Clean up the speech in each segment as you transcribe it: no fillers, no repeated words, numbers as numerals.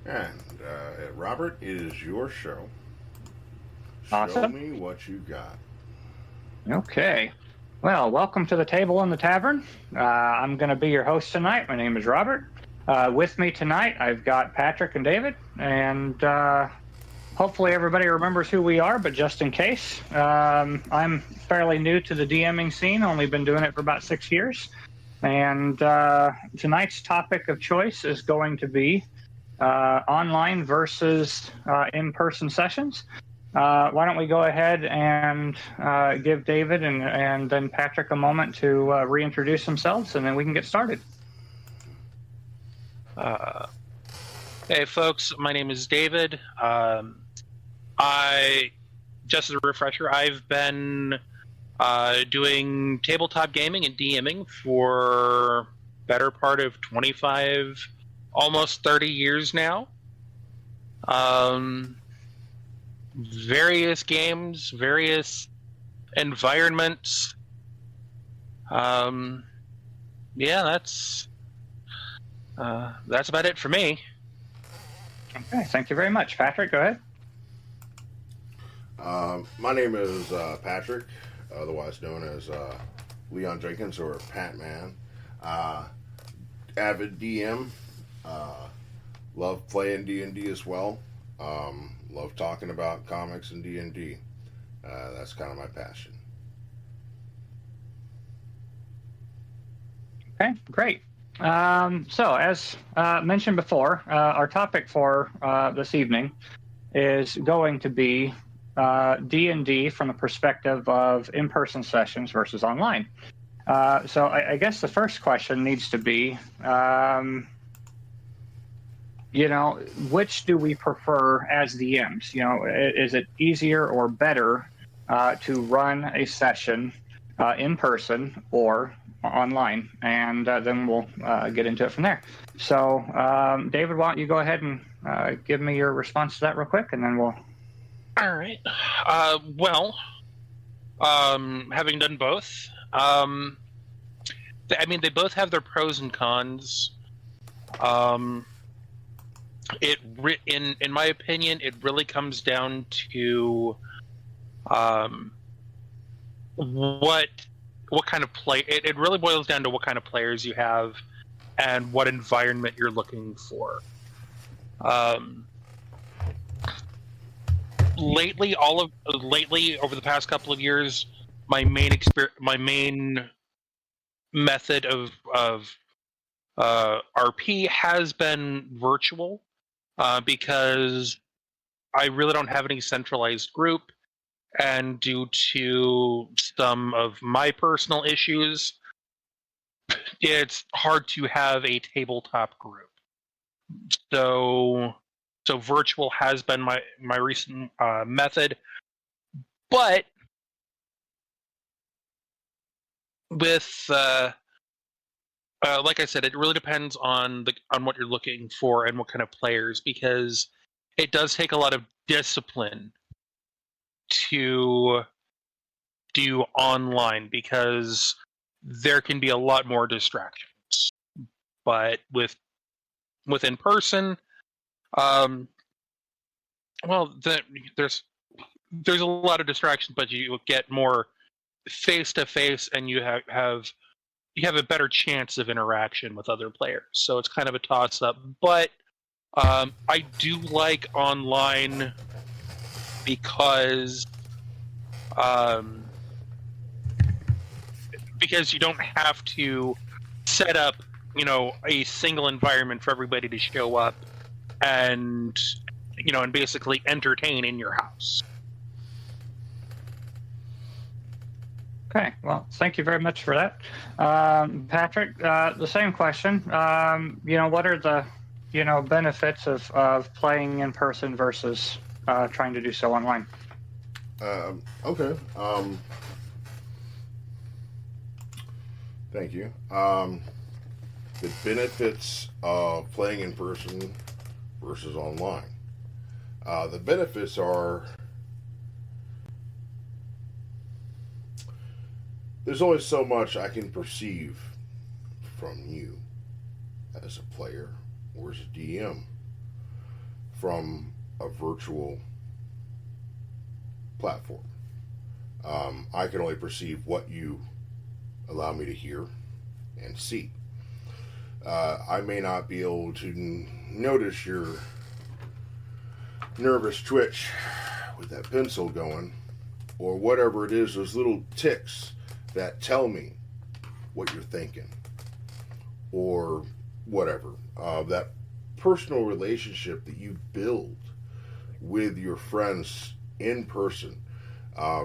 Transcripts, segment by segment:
And Robert, it is your show. Show Awesome. me what you got. Okay. Well, welcome to the table in the tavern. I'm going to be your host tonight. My name is Robert. With me tonight, I've got Patrick and David, and hopefully everybody remembers who we are, but just in case, I'm fairly new to the DMing scene, only been doing it for about 6 years. And tonight's topic of choice is going to be online versus in-person sessions. Why don't we go ahead and give David and then Patrick a moment to reintroduce themselves, and then we can get started. Hey, folks. My name is David. Just as a refresher, I've been doing tabletop gaming and DMing for better part of 25, almost 30 years now. Various games, various environments. Yeah, that's about it for me. Okay, thank you very much. Patrick, go ahead. My name is Patrick, otherwise known as Leon Jenkins or Pat Man. Avid DM. Love playing D&D as well. Love talking about comics and D&D. That's kind of my passion. Okay, great. So, as mentioned before, our topic for this evening is going to be D&D from the perspective of in-person sessions versus online. So I guess the first question needs to be, which do we prefer as DMs? Is it easier or better to run a session in person or online? And then we'll get into it from there. So, David, why don't you go ahead and give me your response to that real quick, and then we'll... All right. Having done both, they both have their pros and cons. In my opinion, it really comes down to what kind of play. It really boils down to what kind of players you have and what environment you're looking for. Lately, over the past couple of years, my main method of RP has been virtual, because I really don't have any centralized group, and due to some of my personal issues, it's hard to have a tabletop group. So virtual has been my recent method, but with like I said, it really depends on what you're looking for and what kind of players, because it does take a lot of discipline to do online, because there can be a lot more distractions. But with in person, there's a lot of distractions, but you get more face to face, and you have a better chance of interaction with other players. So it's kind of a toss up. But I do like online because you don't have to set up, a single environment for everybody to show up and basically entertain in your house. Okay, well, thank you very much for that. Patrick, the same question. What are the, benefits of playing in person versus trying to do so online? Okay. Thank you. The benefits of playing in person versus online. The benefits are there's only so much I can perceive from you as a player or as a DM. from a virtual platform. I can only perceive what you allow me to hear and see. I may not be able to notice your nervous twitch with that pencil going, or whatever it is, those little ticks that tell me what you're thinking, or whatever. That personal relationship that you build with your friends in person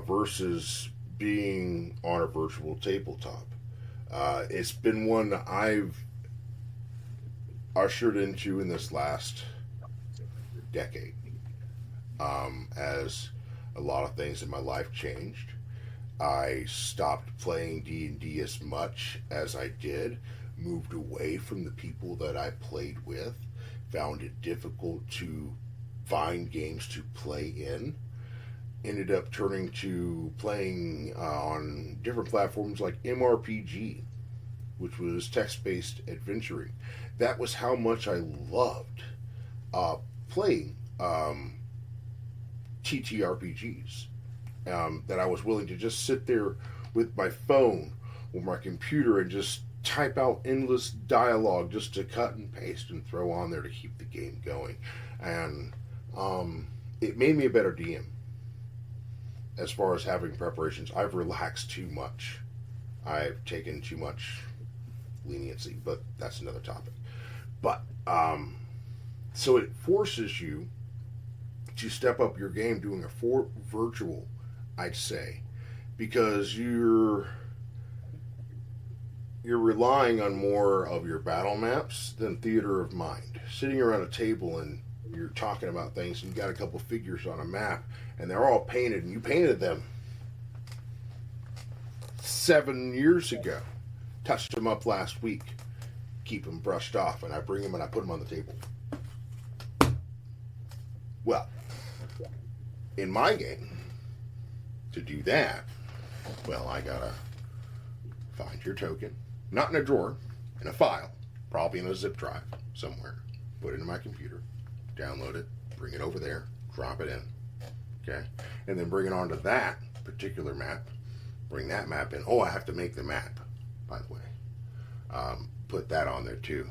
versus being on a virtual tabletop. It's been one that I've ushered into in this last decade, as a lot of things in my life changed. I stopped playing D&D as much as I did, moved away from the people that I played with, found it difficult to find games to play in, ended up turning to playing on different platforms like MRPG, which was text-based adventuring. That was how much I loved playing TTRPGs, that I was willing to just sit there with my phone or my computer and just type out endless dialogue just to cut and paste and throw on there to keep the game going. And it made me a better DM as far as having preparations. I've relaxed too much. I've taken too much leniency, but that's another topic. But so it forces you to step up your game doing a virtual, I'd say, because you're relying on more of your battle maps than theater of mind. Sitting around a table and you're talking about things, and you got a couple figures on a map, and they're all painted, and you painted them 7 years ago. Touched them up last week, keep them brushed off, and I bring them and I put them on the table. Well, in my game, to do that, well, I gotta find your token, not in a drawer, in a file, probably in a zip drive somewhere, put it in my computer, download it, bring it over there, drop it in, okay? And then bring it onto that particular map, bring that map in. Oh, I have to make the map, by the way. Put that on there too.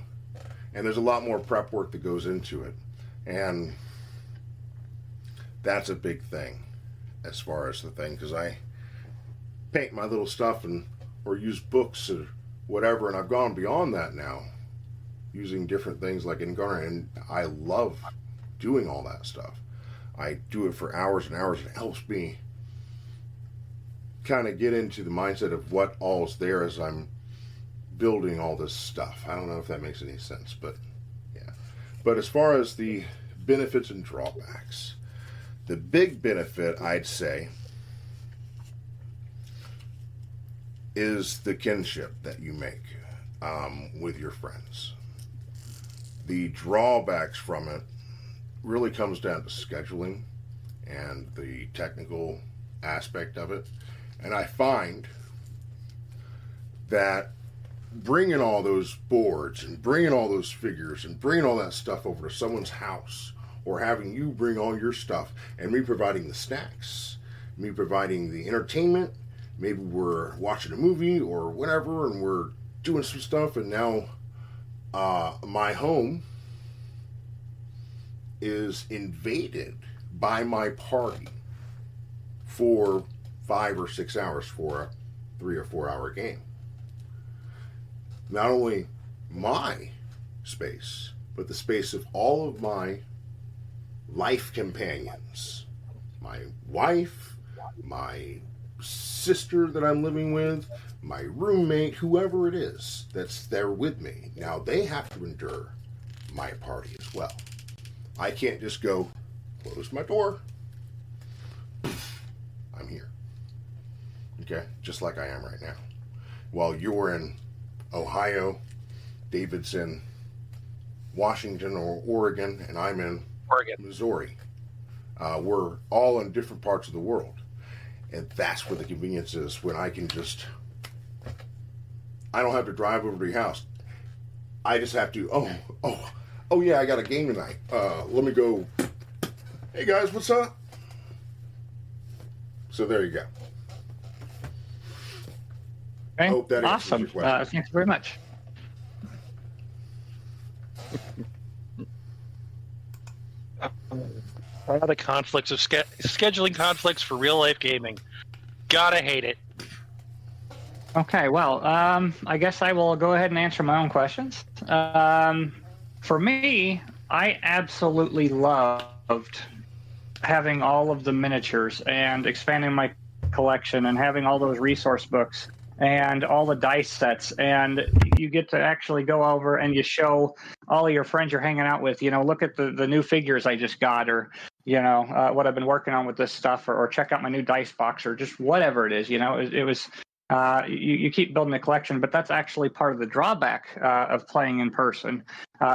And there's a lot more prep work that goes into it. And that's a big thing as far as the thing, because I paint my little stuff and or use books or whatever, and I've gone beyond that now, using different things like Ingarn, and I love doing all that stuff. I do it for hours and hours. It helps me kind of get into the mindset of what all's there as I'm building all this stuff. I don't know if that makes any sense, but yeah. But as far as the benefits and drawbacks, the big benefit, I'd say, is the kinship that you make with your friends. The drawbacks from it really comes down to scheduling and the technical aspect of it. And I find that bringing all those boards and bringing all those figures and bringing all that stuff over to someone's house, or having you bring all your stuff and me providing the snacks, me providing the entertainment, maybe we're watching a movie or whatever and we're doing some stuff, and now my home is invaded by my party for 5 or 6 hours for a 3 or 4 hour game. Not only my space, but the space of all of my life companions. My wife, my sister that I'm living with, my roommate, whoever it is that's there with me. Now they have to endure my party as well. I can't just go, close my door, I'm here. Okay? Just like I am right now. While you're in Ohio, David's in Washington or Oregon, and I'm in Oregon, Missouri. We're all in different parts of the world. And that's where the convenience is, when I can just, I don't have to drive over to your house. I just have to, oh yeah, I got a game tonight. Let me go Hey guys, what's up? So there you go. Okay. Hope that answers Awesome. your question. Thanks very much. The conflicts of scheduling conflicts for real life gaming. Gotta hate it. Okay, well, I guess I will go ahead and answer my own questions. For me, I absolutely loved having all of the miniatures and expanding my collection and having all those resource books and all the dice sets, and you get to actually go over and you show all of your friends you're hanging out with, look at the new figures I just got, or what I've been working on with this stuff, or check out my new dice box, or just whatever it is. It was you keep building a collection, but that's actually part of the drawback of playing in person.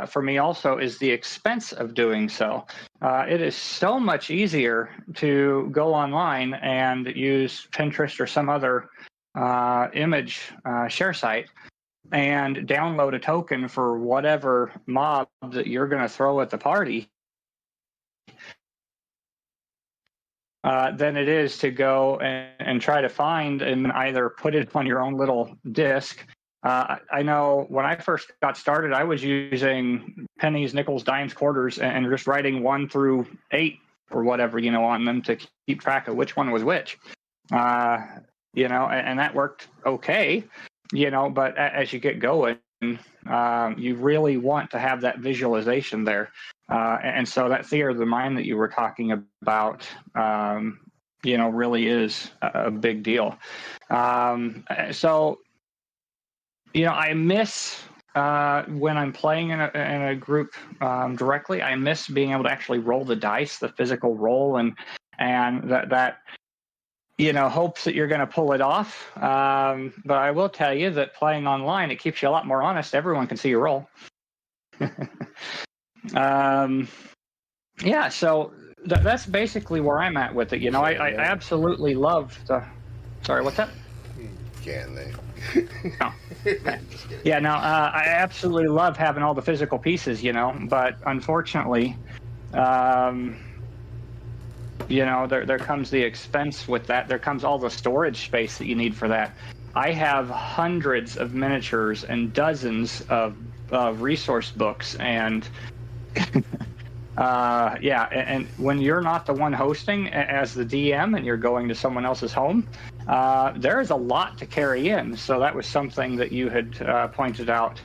For me also is the expense of doing so. It is so much easier to go online and use Pinterest or some other image share site and download a token for whatever mob that you're going to throw at the party than it is to go and try to find and either put it on your own little disc. I know when I first got started, I was using pennies, nickels, dimes, quarters, and just writing 1 through 8 or whatever, on them to keep track of which one was which. And that worked okay, but as you get going, you really want to have that visualization there. And so that theater of the mind that you were talking about, really is a big deal. So, I miss when I'm playing in a group directly. I miss being able to actually roll the dice, the physical roll, and that hopes that you're going to pull it off. But I will tell you that playing online, it keeps you a lot more honest. Everyone can see your roll. Yeah, so that's basically where I'm at with it. I absolutely love the... Sorry, what's that? Can they? Oh, okay. Yeah, no, I absolutely love having all the physical pieces, but unfortunately, there comes the expense with that. There comes all the storage space that you need for that. I have hundreds of miniatures and dozens of resource books, and and when you're not the one hosting as the DM and you're going to someone else's home, there is a lot to carry in. So that was something that you had pointed out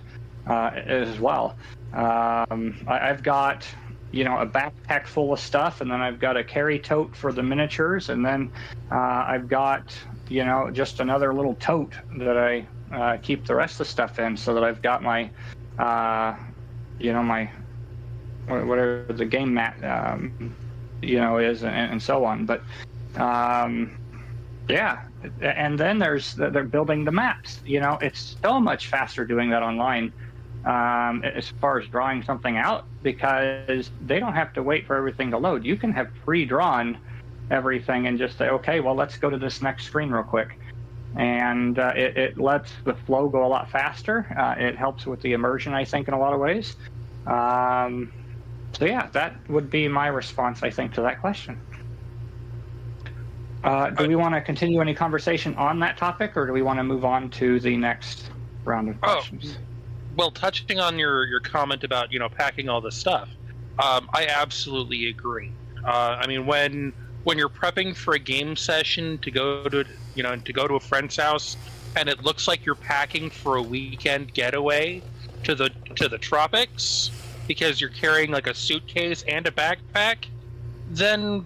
as well. I've got a backpack full of stuff, and then I've got a carry tote for the miniatures, and then I've got just another little tote that I keep the rest of the stuff in, so that I've got my my whatever the game mat is, and so on. But yeah, and then they're building the maps. It's so much faster doing that online. As far as drawing something out, because they don't have to wait for everything to load. You can have pre-drawn everything and just say, okay, well, let's go to this next screen real quick. And it lets the flow go a lot faster. It helps with the immersion, I think, in a lot of ways. So yeah, that would be my response, I think, to that question. Do we want to continue any conversation on that topic, or do we want to move on to the next round of questions? Well, touching on your comment about packing all this stuff, I absolutely agree. I mean, when you're prepping for a game session to go to a friend's house, and it looks like you're packing for a weekend getaway to the tropics because you're carrying like a suitcase and a backpack, then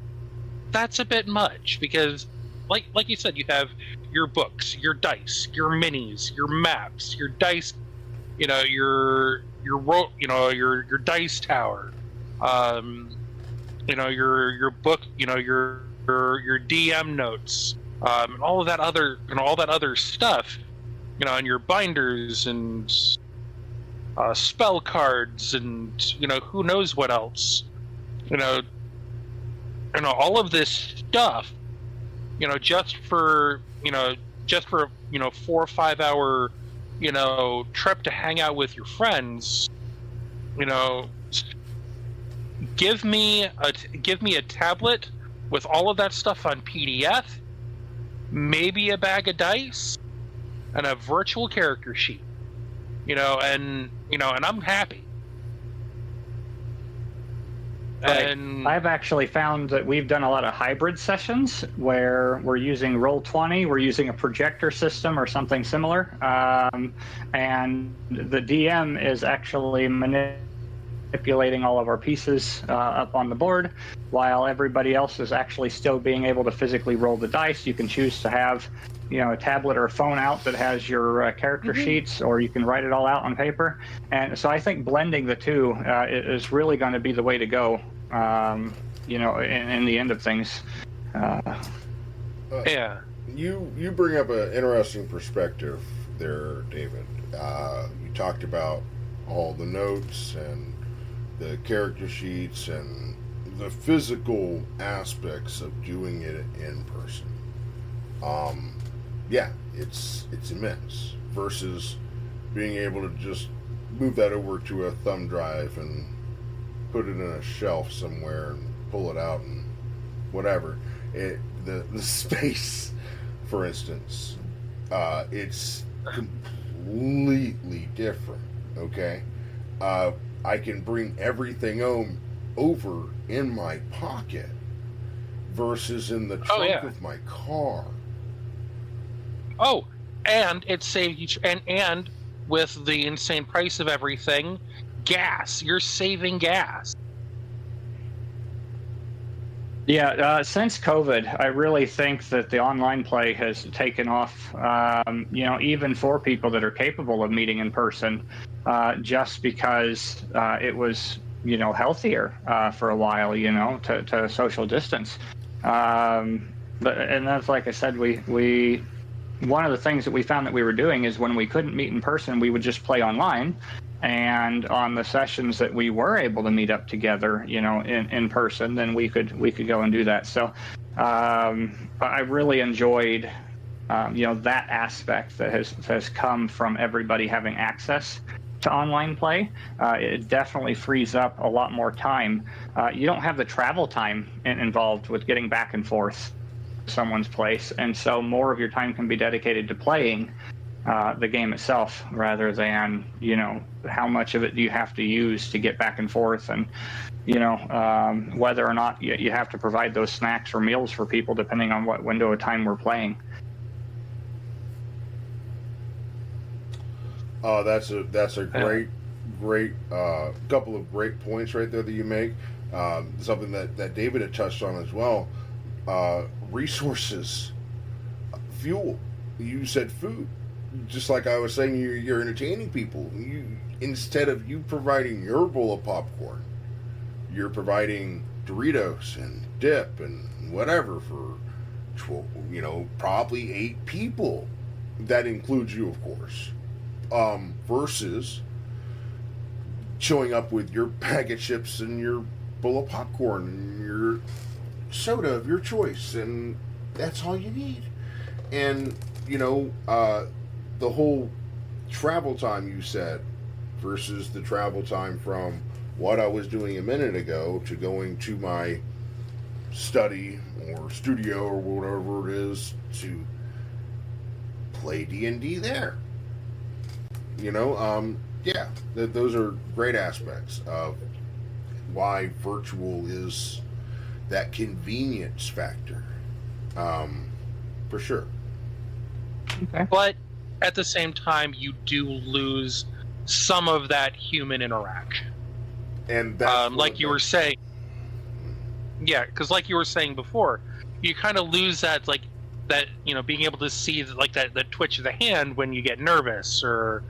that's a bit much. Because, like you said, you have your books, your dice, your minis, your maps, your dice. Your dice tower, your book, your DM notes, and all of that other stuff, and your binders and spell cards and who knows what else, all of this stuff, just for 4 or 5 hour trip to hang out with your friends, give me a tablet with all of that stuff on PDF, maybe a bag of dice, and a virtual character sheet. And I'm happy. Right. And I've actually found that we've done a lot of hybrid sessions where we're using Roll20, we're using a projector system or something similar, and the DM is actually manipulating all of our pieces up on the board, while everybody else is actually still being able to physically roll the dice. You can choose to have, a tablet or a phone out that has your character sheets, or you can write it all out on paper. And so I think blending the two is really going to be the way to go. In the end of things. yeah. You bring up an interesting perspective there, David. You talked about all the notes and the character sheets and the physical aspects of doing it in person. It's immense versus being able to just move that over to a thumb drive and put it in a shelf somewhere and pull it out and whatever. The space, for instance, it's completely different. Okay, I can bring everything over in my pocket versus in the trunk of my car. Oh, and it saves you, and with the insane price of everything, gas. You're saving gas. Yeah, since COVID, I really think that the online play has taken off, even for people that are capable of meeting in person, just because it was, healthier for a while, to social distance. And that's, like I said, we one of the things that we found that we were doing is when we couldn't meet in person, we would just play online. And on the sessions that we were able to meet up together, in person, then we could go and do that. So I really enjoyed, that aspect that has come from everybody having access to online play. It definitely frees up a lot more time. You don't have the travel time involved with getting back and forth to someone's place, and so more of your time can be dedicated to playing the game itself, rather than how much of it do you have to use to get back and forth, and whether or not you have to provide those snacks or meals for people depending on what window of time we're playing. That's a great couple of great points right there that you make. Something that David had touched on as well. Resources, fuel. You said food. Just like I was saying, you're entertaining people. Instead of you providing your bowl of popcorn, you're providing Doritos and dip and whatever for, probably 8 people. That includes you, of course. Versus showing up with your bag of chips and your bowl of popcorn and your soda of your choice, and that's all you need. And the whole travel time you said versus the travel time from what I was doing a minute ago to going to my study or studio or whatever it is to play D&D there. Those are great aspects of why virtual is that convenience factor, for sure. Okay. But at the same time, you do lose some of that human interaction. And that's like you were saying, because like you were saying before, you kind of lose that, being able to see that twitch of the hand when you get nervous, or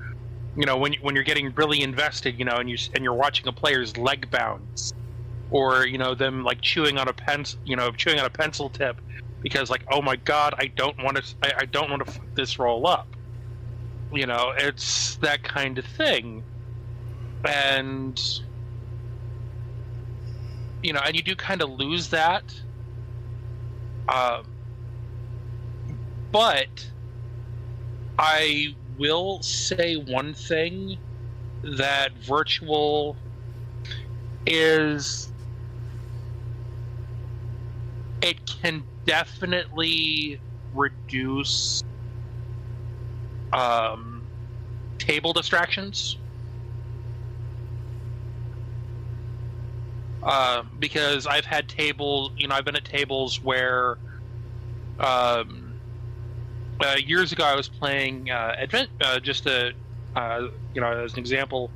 when you're getting really invested, and you're watching a player's leg bounce, or them chewing on a pencil tip because oh my god, I don't want to fuck this roll up. It's that kind of thing, and and you do kind of lose that. But I will say one thing that virtual is it can definitely reduce table distractions. Because I've had tables, I've been at tables where years ago I was playing just as an example.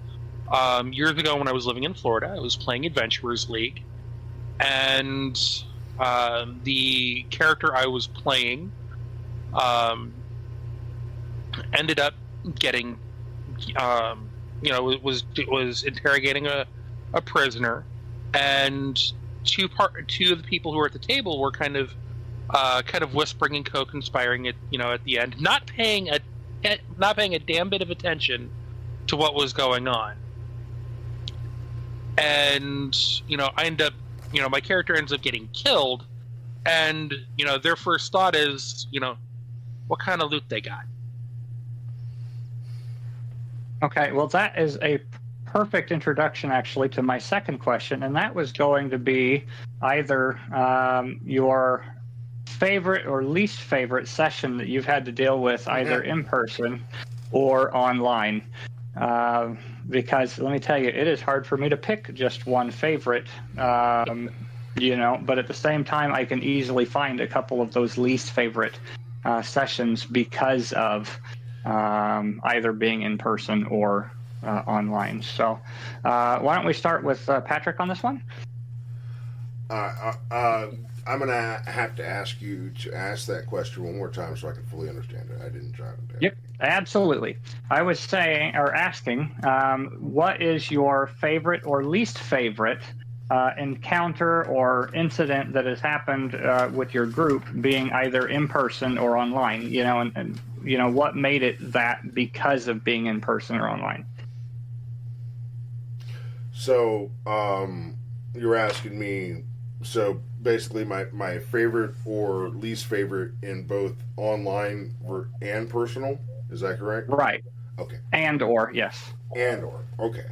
Years ago when I was living in Florida, I was playing Adventurers League, and the character I was playing ended up getting, was interrogating a prisoner, and two of the people who were at the table were kind of whispering and co-conspiring at the end, not paying a damn bit of attention to what was going on. And I end up, my character ends up getting killed, and their first thought is, what kind of loot they got. Okay, well, that is a perfect introduction, actually, to my second question, and that was going to be either your favorite or least favorite session that you've had to deal with, either in person or online. Because let me tell you, it is hard for me to pick just one favorite, but at the same time, I can easily find a couple of those least favorite sessions because of either being in person or online. So why don't we start with Patrick on this one? I'm going to have to ask you to ask that question one more time so I can fully understand it. I didn't jot it down. Yep, absolutely. I was saying, or asking, what is your favorite or least favorite encounter or incident that has happened with your group, being either in person or online? And what made it that because of being in person or online? So, you're asking me, so basically my favorite or least favorite in both online and personal, is that correct? Right. Okay. And or, yes. And or, okay.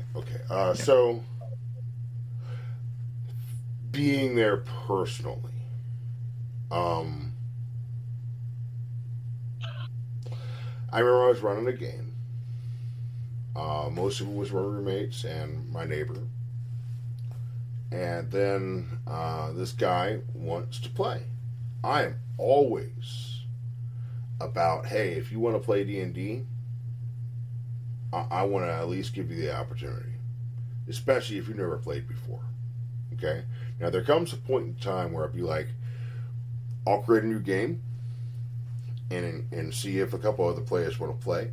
So, being there personally, I remember I was running a game. Most of it was my roommates and my neighbor. And then this guy wants to play. I am always about, hey, if you want to play D&D, I want to at least give you the opportunity, especially if you've never played before. Okay? Now, there comes a point in time where I'll be like, I'll create a new game and see if a couple other players want to play.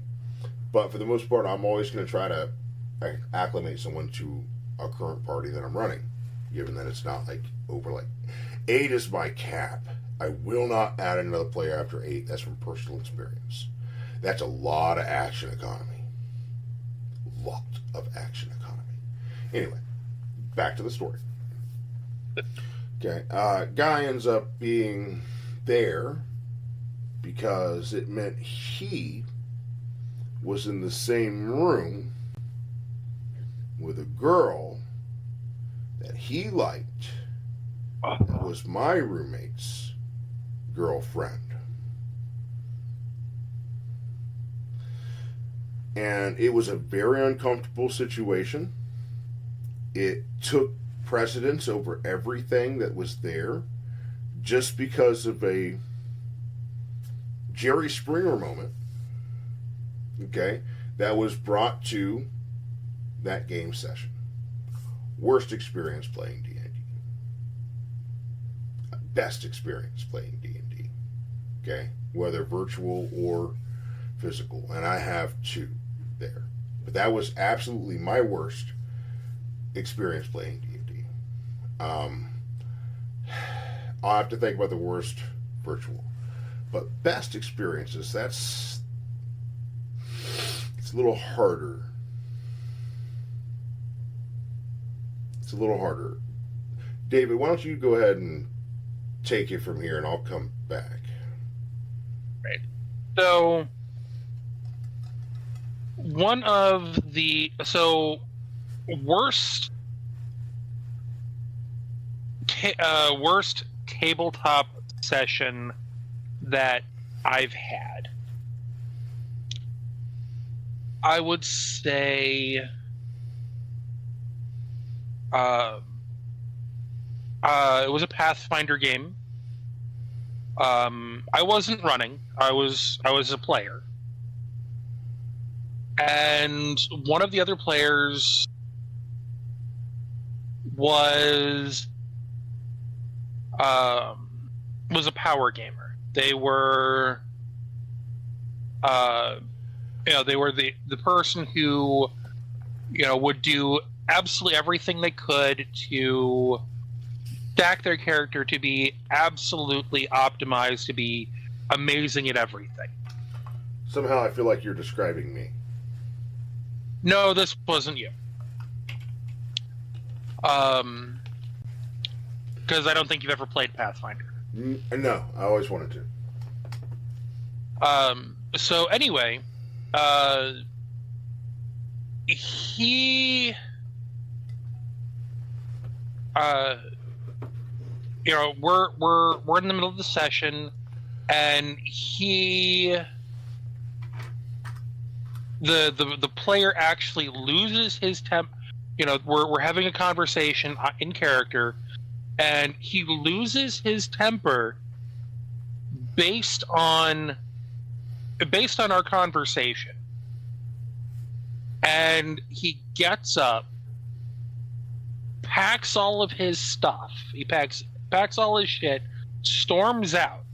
But for the most part, I'm always going to try to acclimate someone to a current party that I'm running, given that it's not like over like 8 is my cap. I will not add another player after 8. That's from personal experience. That's a lot of action economy. Lot of action economy. Anyway, back to the story. Okay, guy ends up being there because it meant he was in the same room with a girl that he liked, that was my roommate's girlfriend. And it was a very uncomfortable situation. It took precedence over everything that was there just because of a Jerry Springer moment, okay, that was brought to that game session. Worst experience playing D&D. Best experience playing D&D. Okay? Whether virtual or physical. And I have 2 there. But that was absolutely my worst experience playing D&D. I'll have to think about the worst virtual. But best experiences, it's a little harder. It's a little harder. David, why don't you go ahead and take it from here and I'll come back. Right. So, worst tabletop session that I've had. I would say it was a Pathfinder game. I wasn't running. I was a player. And one of the other players was a power gamer. They were they were the person who, would do absolutely everything they could to stack their character to be absolutely optimized, to be amazing at everything. Somehow I feel like you're describing me. No, this wasn't you. Because I don't think you've ever played Pathfinder. No, I always wanted to. So anyway, he, we're in the middle of the session, and the player actually loses his temp. We're having a conversation in character, and he loses his temper based on our conversation. And he gets up, packs all of his stuff. He packs all his shit, storms out.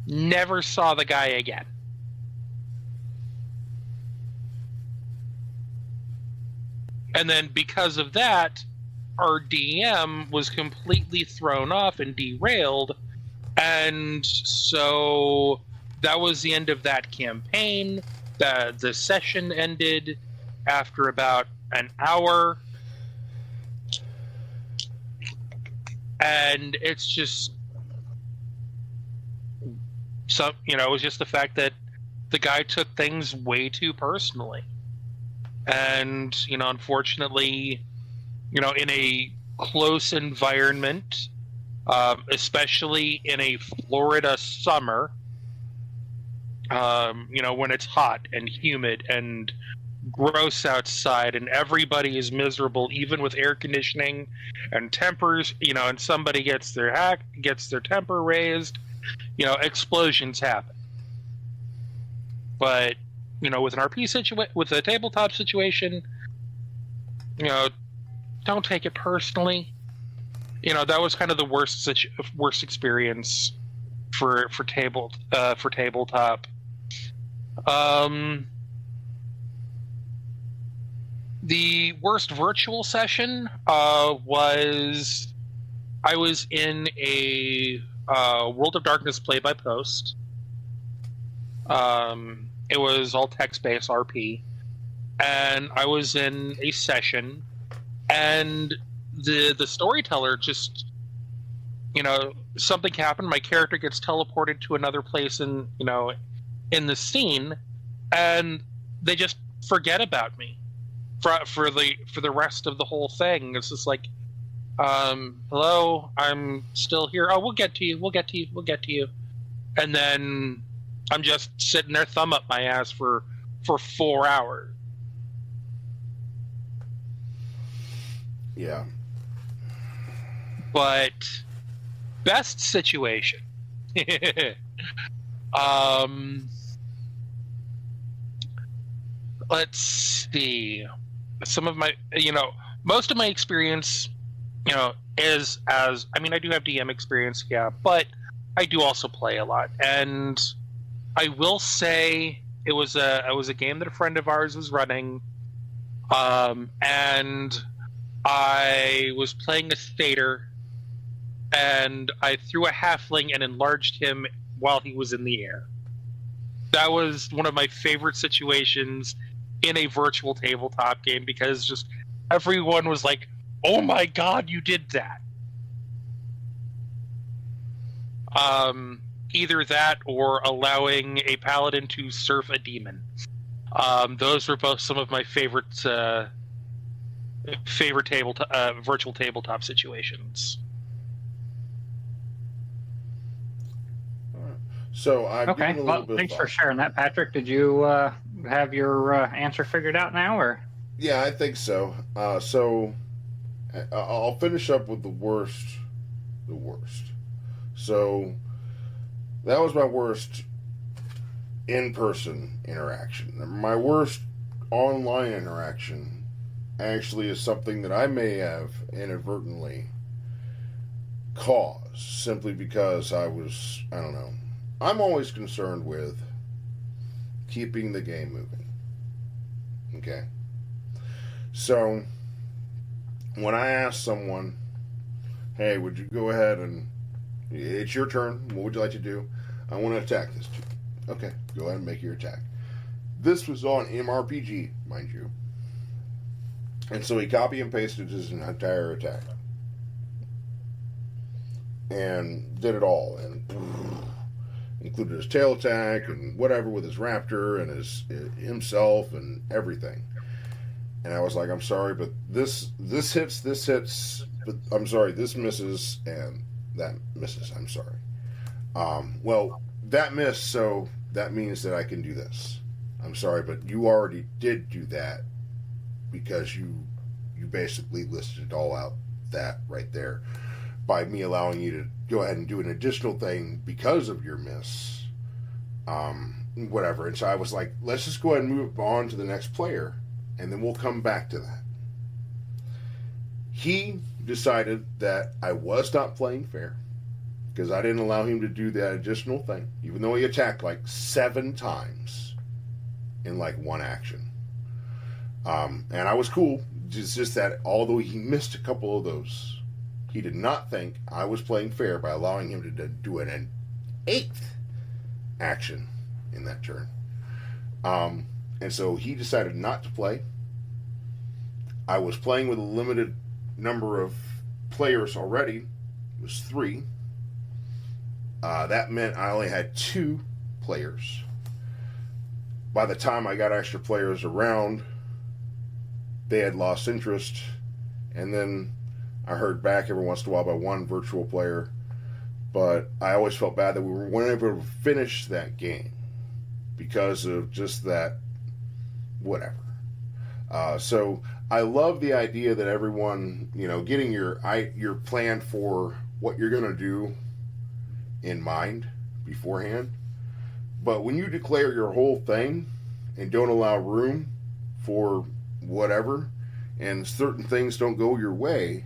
Never saw the guy again. And then because of that, our DM was completely thrown off and derailed. And so that was the end of that campaign. The session ended after about an hour. And it's just it was just the fact that the guy took things way too personally. And, unfortunately, in a close environment, especially in a Florida summer, when it's hot and humid and gross outside and everybody is miserable, even with air conditioning and tempers, and somebody gets their temper raised, explosions happen. But with an RP with a tabletop situation, don't take it personally. That was kind of the worst experience for tabletop. The worst virtual session was I was in a World of Darkness play-by-post. It was all text-based RP, and I was in a session, and the storyteller just, something happened. My character gets teleported to another place in the scene, and they just forget about me for the rest of the whole thing. It's just like, hello, I'm still here. Oh, we'll get to you. And then I'm just sitting there, thumb up my ass for 4 hours. Yeah. But best situation. Let's see. Some of my, most of my experience, is as, I do have DM experience, yeah, but I do also play a lot. And I will say it was a game that a friend of ours was running, and I was playing a Stater, and I threw a halfling and enlarged him while he was in the air. That was one of my favorite situations in a virtual tabletop game, because just everyone was like, "Oh my god, you did that!" Either that or allowing a paladin to surf a demon. Those were both some of my favorite virtual tabletop situations. So I've Okay. given a Well, little bit thanks of for thought. sharing that, Patrick. Did you have your answer figured out now, or? Yeah, I think so. I'll finish up with the worst. The worst. So that was my worst in-person interaction. My worst online interaction actually is something that I may have inadvertently caused simply because I don't know. I'm always concerned with keeping the game moving. Okay? So, when I ask someone, hey, would you go ahead and it's your turn, what would you like to do? I want to attack this dude. Okay, go ahead and make your attack. This was on MRPG, mind you. And so he copy and pasted his entire attack. And did it all. And included his tail attack and whatever with his raptor and himself and everything. And I was like, I'm sorry, but this hits, but I'm sorry, this misses, and that misses. I'm sorry. Well, that missed, so that means that I can do this. I'm sorry, but you already did do that because you basically listed it all out that right there by me allowing you to go ahead and do an additional thing because of your miss. Whatever. And so I was like, let's just go ahead and move on to the next player, and then we'll come back to that. He decided that I was not playing fair because I didn't allow him to do that additional thing, even though he attacked like 7 times in like one action. And I was cool. It's just that although he missed a couple of those, he did not think I was playing fair by allowing him to do an 8th action in that turn. And so he decided not to play. I was playing with a limited number of players already. It was 3. That meant I only had 2 players. By the time I got extra players around, they had lost interest. And then I heard back every once in a while by one virtual player. But I always felt bad that we weren't able to finish that game because of just that whatever. So I love the idea that everyone, getting your plan for what you're going to do in mind beforehand. But when you declare your whole thing and don't allow room for whatever, and certain things don't go your way,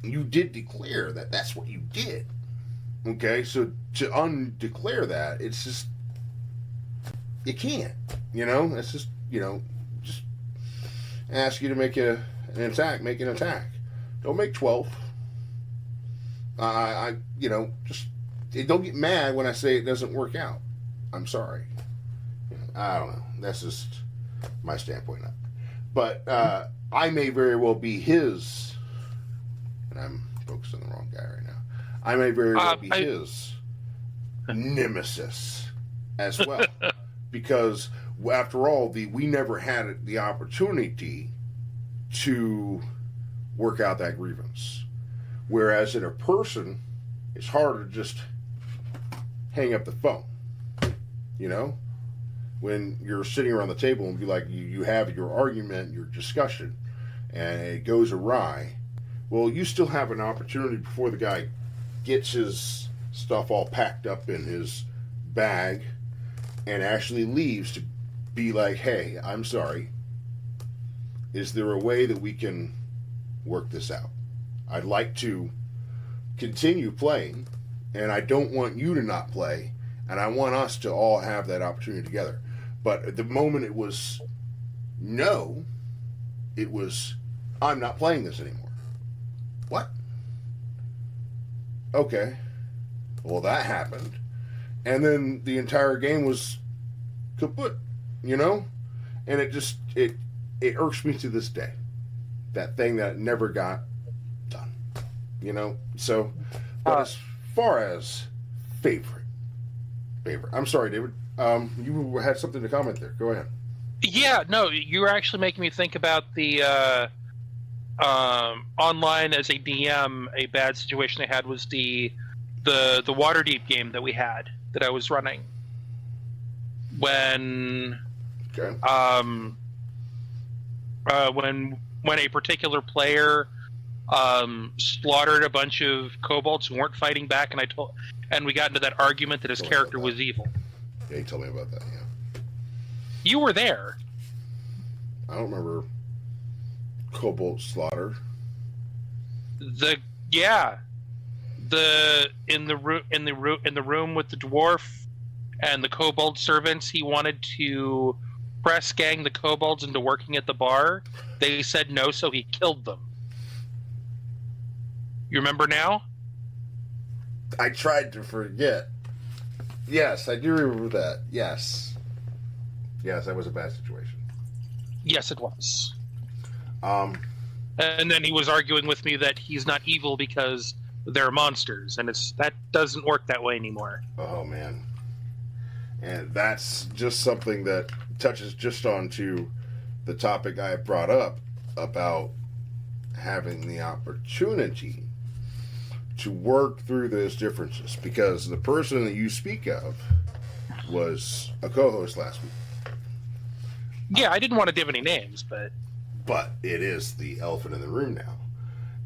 you did declare that that's what you did. Okay, so to undeclare that, it's just, you can't, it's just, just ask you to make an attack. Don't make 12. Just don't get mad when I say it doesn't work out. I'm sorry. I don't know. That's just my standpoint on it. But I may very well be his, and I'm focused on the wrong guy right now. I may very well be his nemesis as well. Because after all, we never had the opportunity to work out that grievance. Whereas in a person, it's harder to just hang up the phone. When you're sitting around the table and be like, you have your argument, your discussion, and it goes awry. Well, you still have an opportunity before the guy gets his stuff all packed up in his bag and actually leaves to be like, hey, I'm sorry. Is there a way that we can work this out? I'd like to continue playing, and I don't want you to not play, and I want us to all have that opportunity together. But at the moment it was no, it was, I'm not playing this anymore. What? Okay. Well, that happened. And then the entire game was kaput, And it just, it irks me to this day. That thing that never got done. So, but as far as favorite. I'm sorry, David. You had something to comment there. Go ahead. Yeah, no, you were actually making me think about the online as a DM. A bad situation I had was the the Waterdeep game that we had that I was running when Okay. When a particular player slaughtered a bunch of kobolds who weren't fighting back, and we got into that argument that his Tell me character about that. was evil. Yeah, you told me about that. Yeah. You were there. I don't remember Cobalt Slaughter. In the room with the dwarf and the kobold servants, he wanted to press gang the kobolds into working at the bar. They said no, so he killed them. You remember now? I tried to forget. Yes, I do remember that. Yes. Yes, that was a bad situation. Yes, it was. Um, And then he was arguing with me that he's not evil because they're monsters, and that doesn't work that way anymore. oh, man. And that's just something that touches just onto the topic I brought up about having the opportunity to work through those differences, because the person that you speak of was a co-host last week. Yeah, I didn't want to give any names, but it is the elephant in the room now.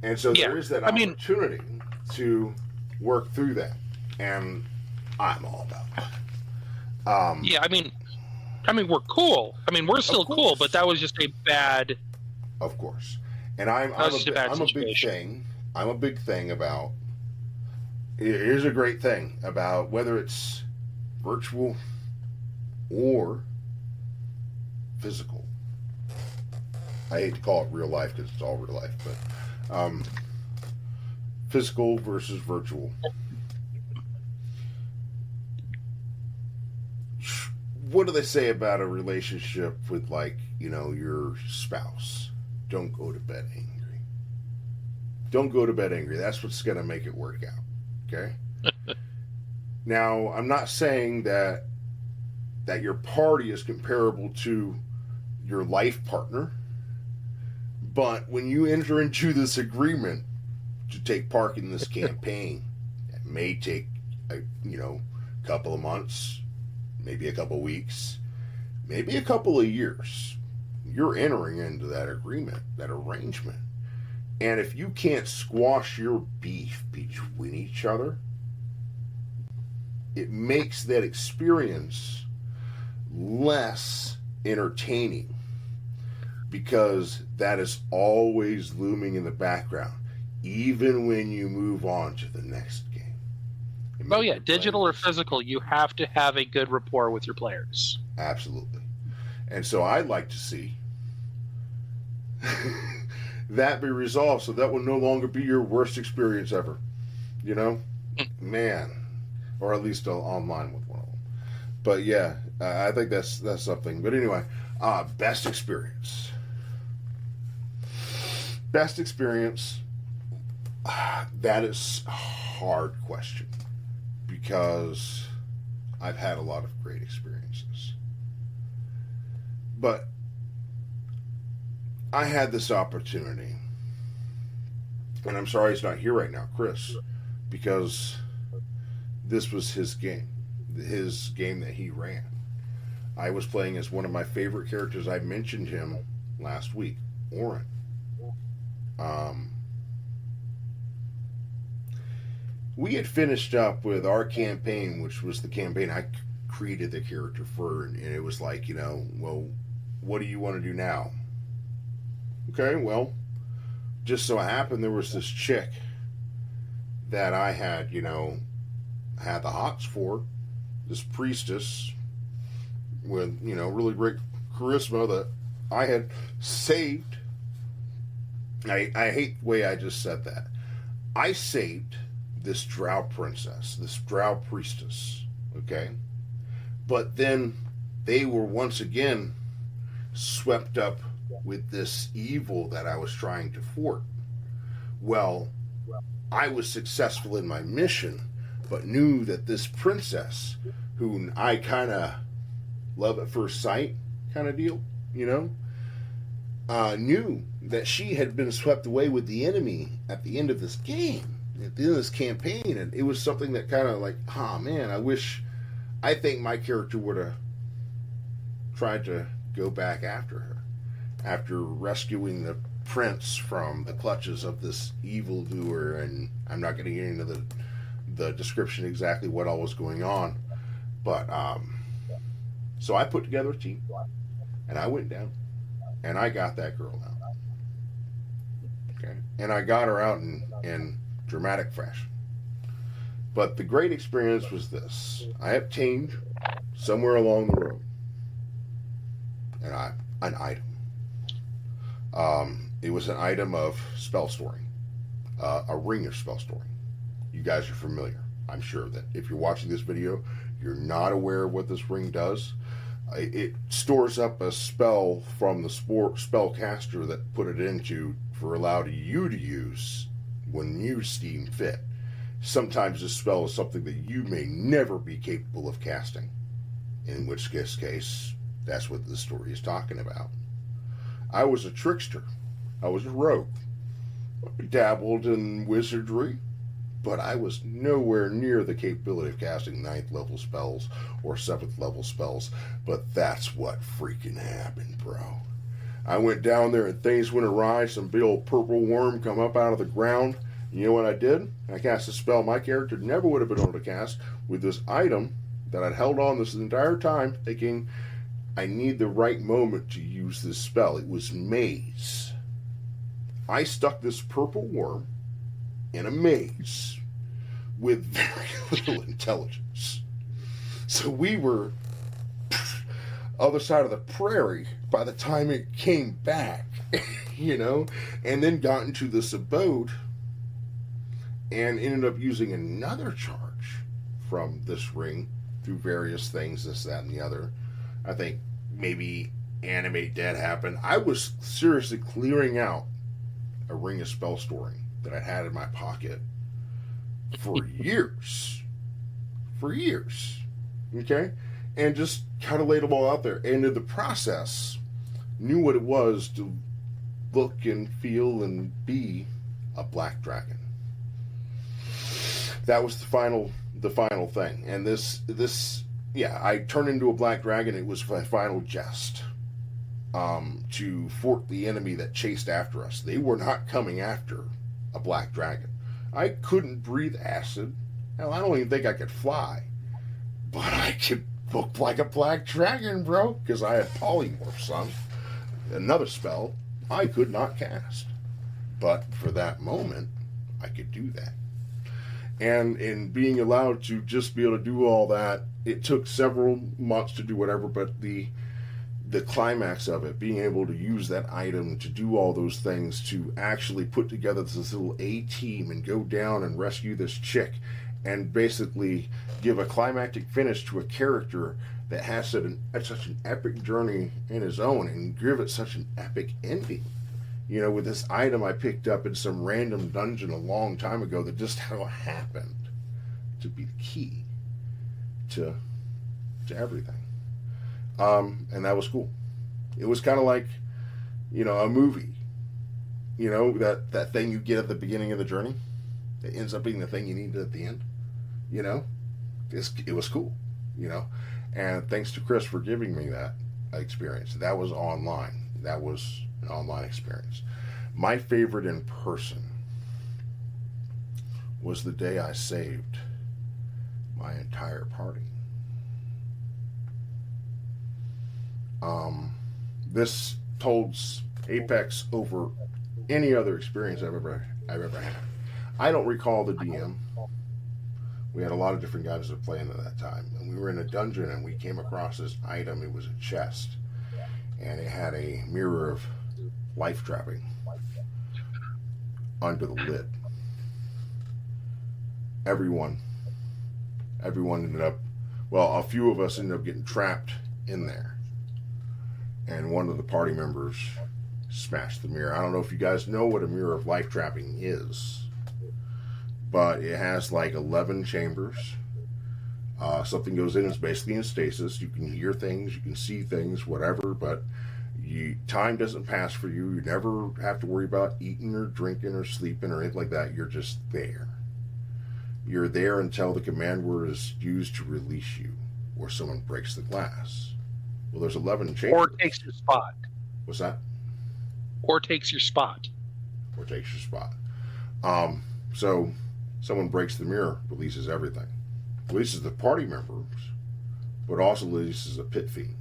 And so Yeah, there is that I mean- opportunity to work through that. And I'm all about that. yeah, I mean, we're cool. I mean, we're still cool, course. but that was just a bad. Of course. And I'm just a bad a big situation. thing. I'm a big thing about. Here's a great thing about whether it's virtual or physical. I hate to call it real life because it's all real life, but physical versus virtual. What do they say about a relationship with, like, your spouse? Don't go to bed angry. Don't go to bed angry. That's what's going to make it work out. Okay? Now, I'm not saying that your party is comparable to your life partner, but when you enter into this agreement to take part in this campaign, it may take a couple of months, maybe a couple of weeks, maybe a couple of years. You're entering into that agreement, that arrangement. And if you can't squash your beef between each other, it makes that experience less entertaining, because that is always looming in the background, even when you move on to the next game. Oh yeah, digital or physical, you have to have a good rapport with your players. Absolutely. And so I'd like to see that be resolved, so that will no longer be your worst experience ever. Man. Or at least online with one of them. But yeah, I think that's something. But anyway, best experience. Best experience. That is a hard question, because I've had a lot of great experiences. But I had this opportunity, and I'm sorry he's not here right now, Chris, because this was his game that he ran. I was playing as one of my favorite characters. I mentioned him last week, Oren. We had finished up with our campaign, which was the campaign I created the character for, and it was like, well, what do you want to do now? Okay, well, just so happened there was this chick that I had, had the hots for, this priestess with, really great charisma that I had saved. I hate the way I just said that. I saved this drow princess, this drow priestess, okay? But then they were once again swept up with this evil that I was trying to thwart. Well, I was successful in my mission, but knew that this princess, who I kind of love at first sight kind of deal, knew that she had been swept away with the enemy at the end of this game. at the end of this campaign, and it was something that kind of like, oh man, I think my character would have tried to go back after her, after rescuing the prince from the clutches of this evildoer, and I'm not going to get into the description exactly what all was going on, but so I put together a team, and I went down, and I got that girl out. Okay, and I got her out in dramatic fashion. But the great experience was this: I obtained somewhere along the road an item. It was an item of spell storing, a ring of spell storing. You guys are familiar. I'm sure that if you're watching this video, you're not aware of what this ring does. It stores up a spell from the spellcaster that put it into for allowed you to use when you deem fit. Sometimes this spell is something that you may never be capable of casting, in which case that's what the story is talking about. I was a trickster. I was a rogue. I dabbled in wizardry, but I was nowhere near the capability of casting 9th level spells or 7th level spells. But that's what freaking happened, bro. I went down there and things went awry. Some big old purple worm come up out of the ground. You know what I did? I cast a spell my character never would have been able to cast with this item that I'd held on this entire time, thinking I need the right moment to use this spell. It was maze. I stuck this purple worm in a maze with very little intelligence. So we were other side of the prairie by the time it came back, you know, and then got into this abode and ended up using another charge from this ring through various things, this, that, and the other. I think maybe animate dead happened. I was seriously clearing out a ring of spell storing that I had in my pocket for years. For years. Okay? And just kind of laid them all out there. And in the process, knew what it was to look and feel and be a black dragon. That was the final thing. And this I turned into a black dragon. It was my final jest to thwart the enemy that chased after us. They were not coming after a black dragon. I couldn't breathe acid. Hell, I don't even think I could fly. But I could look like a black dragon, bro, because I had polymorph son. Another spell I could not cast. But for that moment, I could do that. And in being allowed to just be able to do all that, it took several months to do whatever, but the climax of it, being able to use that item to do all those things, to actually put together this little A-team and go down and rescue this chick and basically give a climactic finish to a character that has such an epic journey in his own and give it such an epic ending. You know, with this item I picked up in some random dungeon a long time ago that just happened to be the key to everything. And that was cool. It was kind of like, you know, a movie. You know, that thing you get at the beginning of the journey that ends up being the thing you needed at the end. You know, it was cool, you know. And thanks to Chris for giving me that experience. That was online. That was an online experience. My favorite in person was the day I saved my entire party. This holds apex over any other experience I've ever had. I don't recall the DM. We had a lot of different guys that playing at that time, and we were in a dungeon and we came across this item. It was a chest, and it had a mirror of life trapping under the lid. Everyone ended up, well, a few of us ended up getting trapped in there. And one of the party members smashed the mirror. I don't know if you guys know what a mirror of life trapping is, but it has like 11 chambers. Something goes in, it's basically in stasis. You can hear things, you can see things, whatever, but time doesn't pass for you. You never have to worry about eating or drinking or sleeping or anything like that. You're just there. You're there until the command word is used to release you, or someone breaks the glass. Well, there's 11 chambers. Or takes your spot. What's that? Or takes your spot. Or takes your spot. So someone breaks the mirror, releases everything. Releases the party members, but also releases a pit fiend.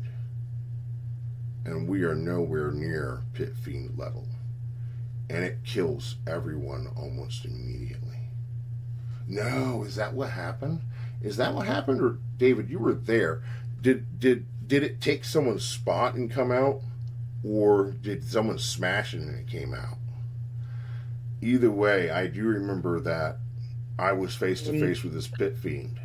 And we are nowhere near pit fiend level. And it kills everyone almost immediately. No, is that what happened? Is that what happened? Or David, you were there. Did it take someone's spot and come out? Or did someone smash it and it came out? Either way, I do remember that I was face to face with this pit fiend.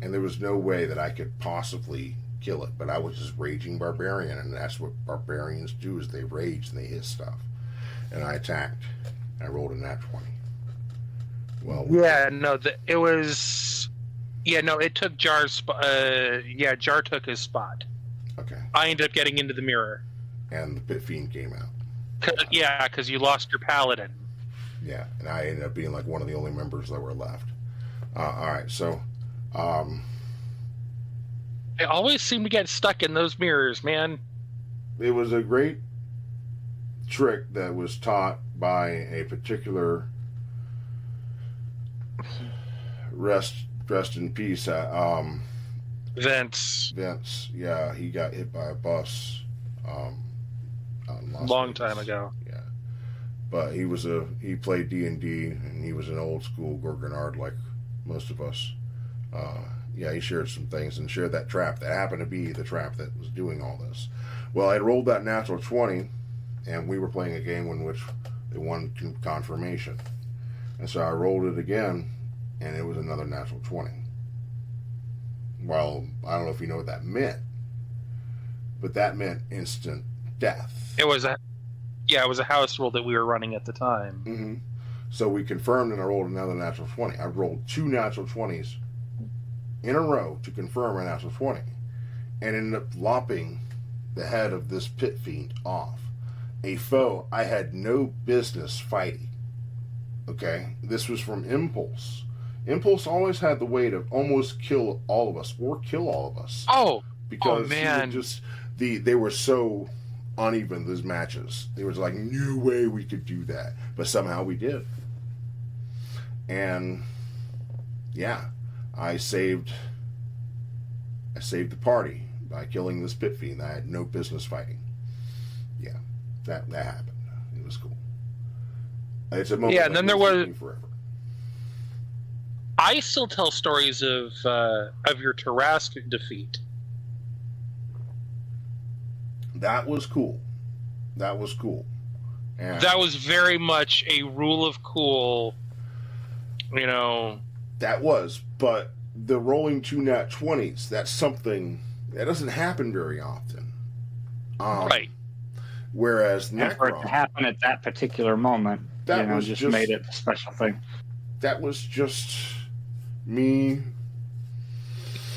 And there was no way that I could possibly kill it. But I was just raging barbarian. And that's what barbarians do, is they rage and they hit stuff. And I attacked. I rolled a nat 20. Well, it was. Yeah, no, it took Jar's spot. Jar took his spot. Okay. I ended up getting into the mirror. And the pit fiend came out. Because you lost your paladin. Yeah, and I ended up being like one of the only members that were left. All right, so. I always seem to get stuck in those mirrors, man. It was a great trick that was taught by a particular rest in peace. Vince. Yeah, he got hit by a bus. Long time ago. Yeah, but he played D&D, and he was an old school Gorgonard like most of us. Yeah, he shared some things and shared that trap that happened to be the trap that was doing all this. Well, I rolled that natural 20, and we were playing a game in which they won confirmation. And so I rolled it again, and it was another natural 20. Well, I don't know if you know what that meant, but that meant instant death. It was a house rule that we were running at the time. Mm-hmm. So we confirmed, and I rolled another natural 20. I rolled 2 natural 20s in a row to confirm a natural 20, and ended up lopping the head of this pit fiend off. A foe I had no business fighting. Okay? This was from Impulse. Impulse always had the way to almost kill all of us, or kill all of us. Because man. They were so uneven, those matches. There was like no way we could do that. But somehow we did. And yeah, I saved the party by killing this pit fiend that I had no business fighting. Yeah, that happened. It was cool. It's a moment. Yeah, and then there was forever. I still tell stories of your Tarask defeat. That was cool. And that was very much a rule of cool, That was, but the rolling 2 nat 20s, that's something that doesn't happen very often. Right. Whereas And for it to happen at that particular moment, that was just made it a special thing. That was just me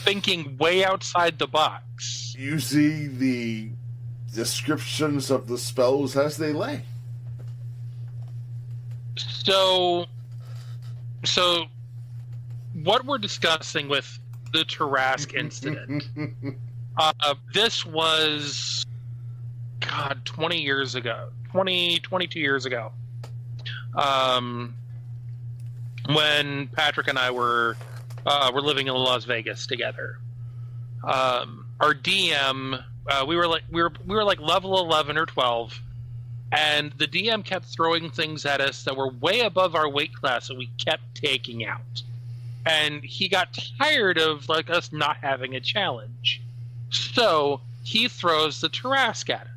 thinking way outside the box. Using the descriptions of the spells as they lay. So what we're discussing with the Tarask incident, this was, 22 years ago, when Patrick and I were living in Las Vegas together. Our DM, we were like level 11 or 12, and the DM kept throwing things at us that were way above our weight class that we kept taking out. And he got tired of us not having a challenge, so he throws the Tarask at it.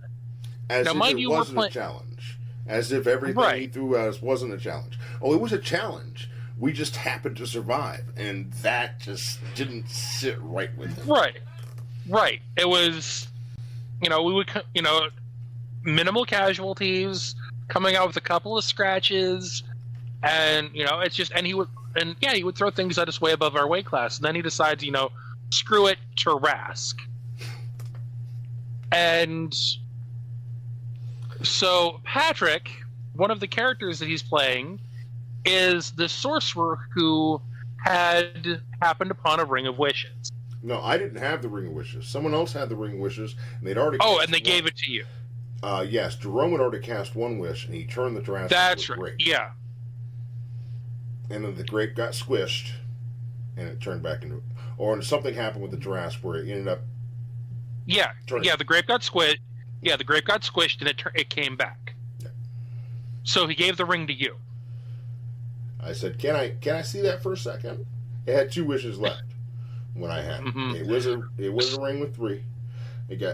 As now, if it wasn't a challenge. As if everything he threw at us wasn't a challenge. Oh, it was a challenge. We just happened to survive, and that just didn't sit right with him. Right. It was, we would, minimal casualties, coming out with a couple of scratches, and it's just, and he would throw things at us way above our weight class, and then he decides, screw it, Tarask. And so Patrick, one of the characters that he's playing, is the sorcerer who had happened upon a Ring of Wishes. No, I didn't have the Ring of Wishes. Someone else had the Ring of Wishes, and they'd already. Oh, and they gave it to you. Yes, Jerome had already cast one wish, and he turned the Tarrasque That's into a right. grape. Yeah. And then the grape got squished, and it turned back into. Or something happened with the Tarrasque where it ended up. Yeah. turning. Yeah. The grape got squished. Yeah, the grape got squished, and it came back. Yeah. So he gave the ring to you. I said, "Can I see that for a second?" It had 2 wishes left when I had it. Mhm. It was a ring with 3.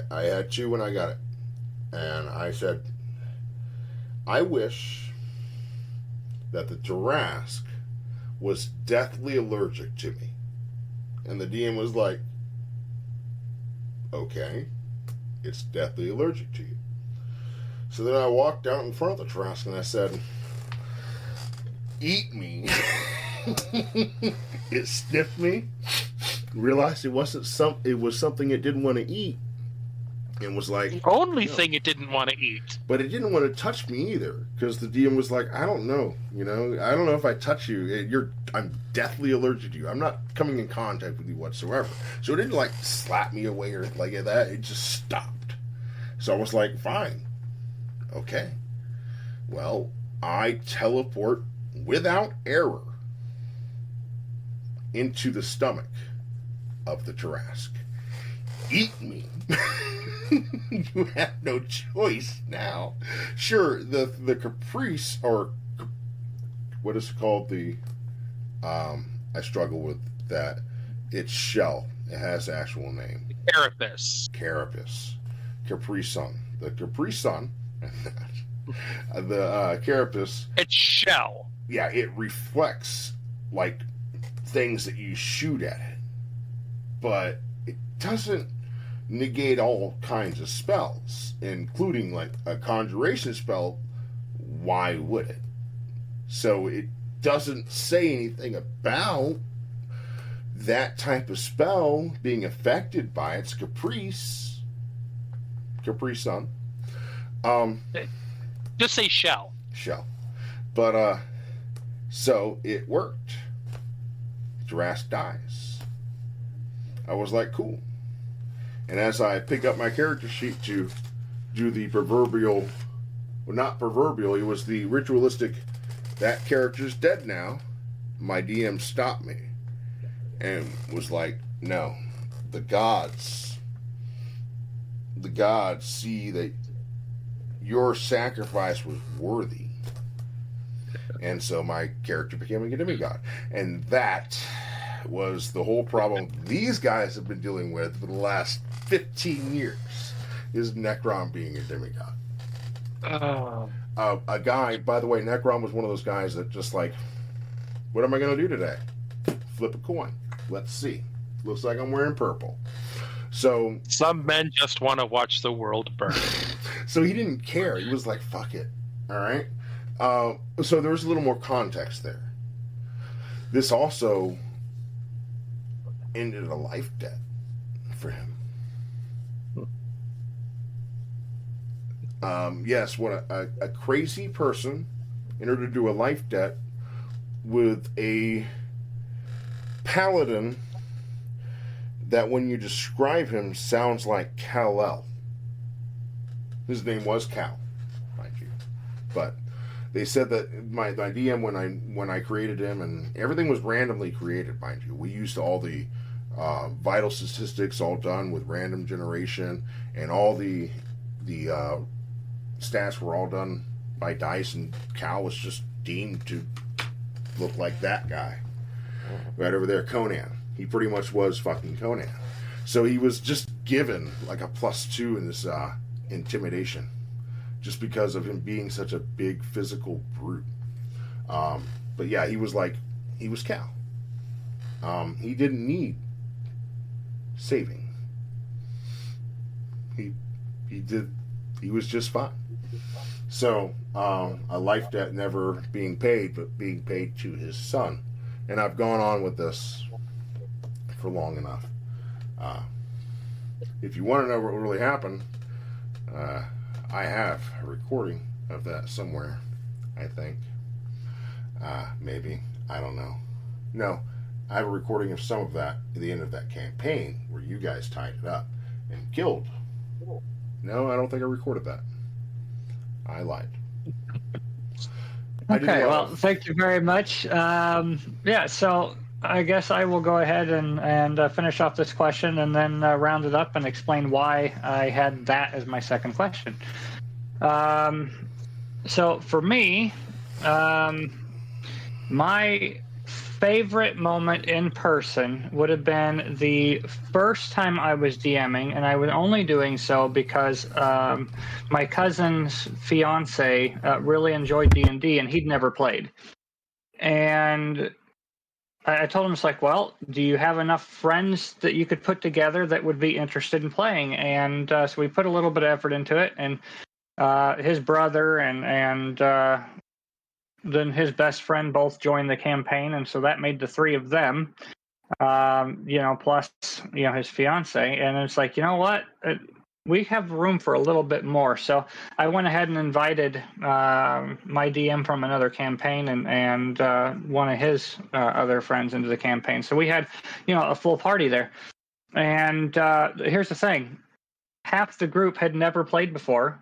I had 2 when I got it, and I said, "I wish that the Tarrasque was deathly allergic to me." And the DM was like, "Okay, it's deathly allergic to you." So then I walked out in front of the Tarrasque and I said, "Eat me." It sniffed me, realized it was something it didn't want to eat, and was like, The only no. thing it didn't want to eat. But it didn't want to touch me either, because the DM was like, "I don't know, I don't know if I touch you, I'm deathly allergic to you. I'm not coming in contact with you whatsoever." So it didn't like slap me away or like that. It just stopped. So I was like, "Fine, okay. Well, I teleport without error into the stomach of the Tarrasque. Eat me." You have no choice now. Sure, the caprice, or what is it called? I struggle with that. It's shell. It has an actual name. Carapace. Carapace. Capri Sun. The Capri Sun. The carapace. It's shell. Yeah, it reflects like things that you shoot at it, but it doesn't negate all kinds of spells, including like a conjuration spell. Why would it? So it doesn't say anything about that type of spell being affected by its Capri Sun. Just say shell. But so it worked. Tarrasque dies. I was like, cool. And as I pick up my character sheet to do the proverbial, well, not proverbial, it was the ritualistic, that character's dead now, my DM stopped me and was like, "No, the gods see that your sacrifice was worthy." And so my character became a demigod. And that was the whole problem these guys have been dealing with for the last 15 years, is Necron being a demigod. A guy, by the way, Necron was one of those guys that just like, "What am I going to do today? Flip a coin. Let's see. Looks like I'm wearing purple." So Some men just want to watch the world burn. so he didn't care. He was like, "Fuck it." All right. So there was a little more context there. This also ended a life debt for him. Yes, what a crazy person in order to do a life debt with a paladin that, when you describe him, sounds like Kal-El. His name was Cal, mind you, but they said that my DM, when I created him, and everything was randomly created, mind you. We used all the vital statistics all done with random generation, and all the stats were all done by dice, and Cal was just deemed to look like that guy right over there, Conan. He pretty much was fucking Conan. So he was just given like a +2 in this intimidation, just because of him being such a big physical brute. But yeah, he was Cal. He didn't need saving. He was just fine. So a life debt never being paid, but being paid to his son. And I've gone on with this for long enough. If you want to know what really happened, I have a recording of that somewhere, I think. Maybe. I don't know. No, I have a recording of some of that at the end of that campaign where you guys tied it up and killed. No, I don't think I recorded that. I lied. Okay, well, thank you very much. Yeah, so I guess I will go ahead and finish off this question and then round it up and explain why I had that as my second question. So for me, my favorite moment in person would have been the first time I was DMing, and I was only doing so because my cousin's fiance really enjoyed D&D, and he'd never played. And I told him, it's like, well, do you have enough friends that you could put together that would be interested in playing? And so we put a little bit of effort into it, and his brother and then his best friend both joined the campaign, and so that made the three of them, plus his fiance. And it's like, you know what, we have room for a little bit more. So I went ahead and invited my DM from another campaign and one of his other friends into the campaign. So we had a full party there. And here's the thing: half the group had never played before,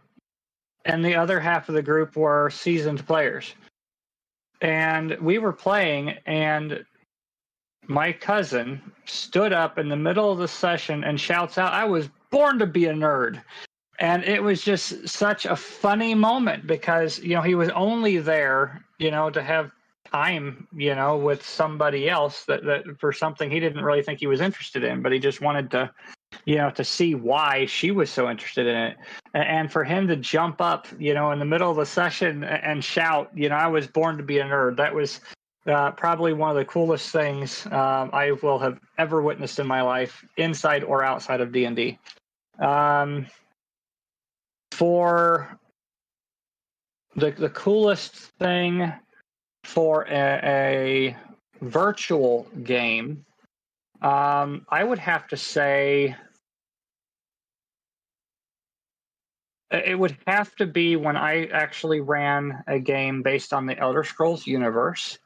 and the other half of the group were seasoned players. And we were playing, and my cousin stood up in the middle of the session and shouts out, "I was born to be a nerd." And it was just such a funny moment because, he was only there, to have time, with somebody else that for something he didn't really think he was interested in, but he just wanted to, to see why she was so interested in it. And for him to jump up, in the middle of the session and shout, "I was born to be a nerd," that was probably one of the coolest things I will have ever witnessed in my life, inside or outside of D&D. For the coolest thing for a virtual game, I would have to say it would have to be when I actually ran a game based on the Elder Scrolls universe.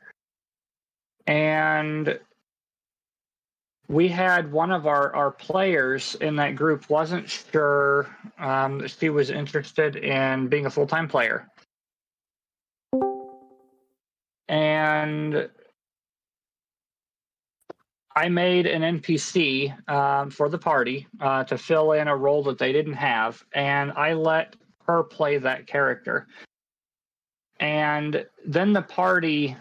And we had one of our players in that group wasn't sure if he was interested in being a full-time player. And I made an NPC for the party to fill in a role that they didn't have, and I let her play that character. And then the party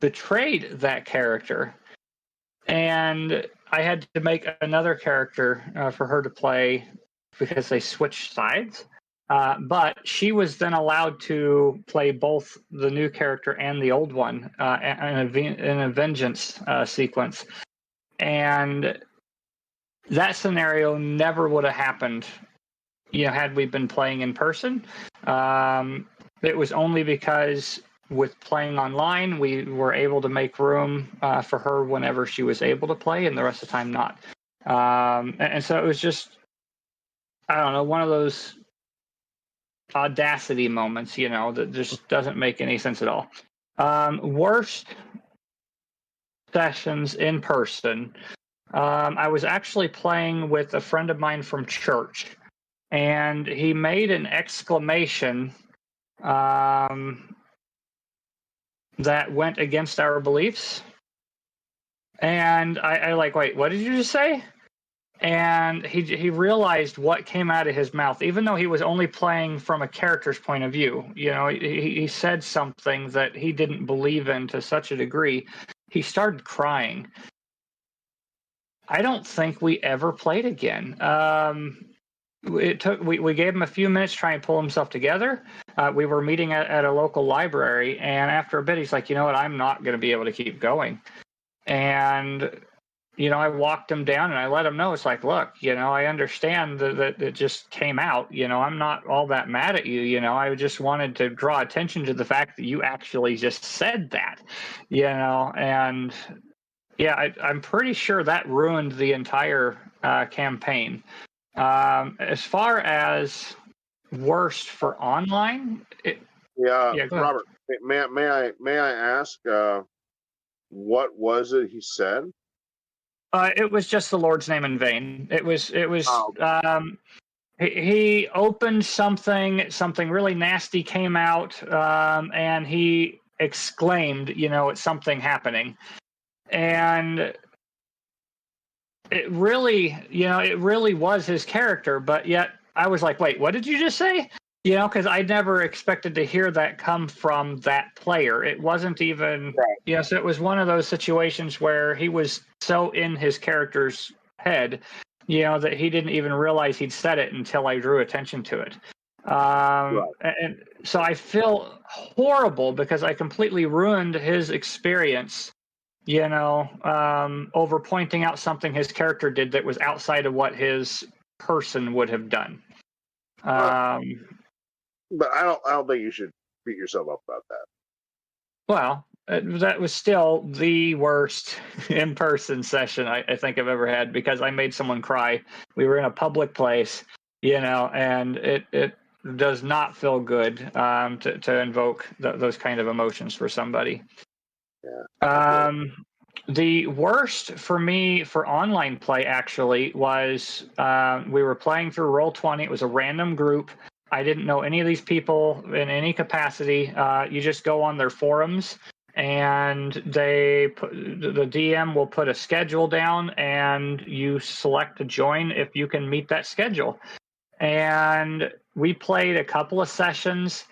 betrayed that character, and I had to make another character for her to play because they switched sides. But she was then allowed to play both the new character and the old one in a vengeance sequence. And that scenario never would have happened, had we been playing in person. It was only because with playing online, we were able to make room for her whenever she was able to play, and the rest of the time not. And so it was just, I don't know, one of those audacity moments, that just doesn't make any sense at all. Worst sessions in person. I was actually playing with a friend of mine from church, and he made an exclamation that went against our beliefs. And I like, wait, what did you just say? And he realized what came out of his mouth, even though he was only playing from a character's point of view. He said something that he didn't believe in to such a degree, he started crying. I don't think we ever played again. We gave him a few minutes to try and pull himself together. We were meeting at a local library, and after a bit, he's like, "You know what? I'm not going to be able to keep going." And I walked him down and I let him know, it's like, look, I understand that it just came out. I'm not all that mad at you. I just wanted to draw attention to the fact that you actually just said that, and yeah, I'm pretty sure that ruined the entire campaign. As far as worst for online, Yeah, yeah, go ahead. Robert, may I ask? what was it he said? It was just the Lord's name in vain. It was. Oh. He opened something. Something really nasty came out, and he exclaimed, "It's something happening," and it really was his character. But yet, I was like, "Wait, what did you just say?" Because I never expected to hear that come from that player. It wasn't even, Right. so it was one of those situations where he was so in his character's head, that he didn't even realize he'd said it until I drew attention to it. And so I feel horrible because I completely ruined his experience, over pointing out something his character did that was outside of what his person would have done. But I don't think you should beat yourself up about that. Well, that was still the worst in-person session I think I've ever had because I made someone cry. We were in a public place, and it does not feel good to invoke those kind of emotions for somebody. Yeah. The worst for me for online play actually was we were playing through Roll20. It was a random group. I didn't know any of these people in any capacity. You just go on their forums, and the DM will put a schedule down, and you select to join if you can meet that schedule. And we played a couple of sessions.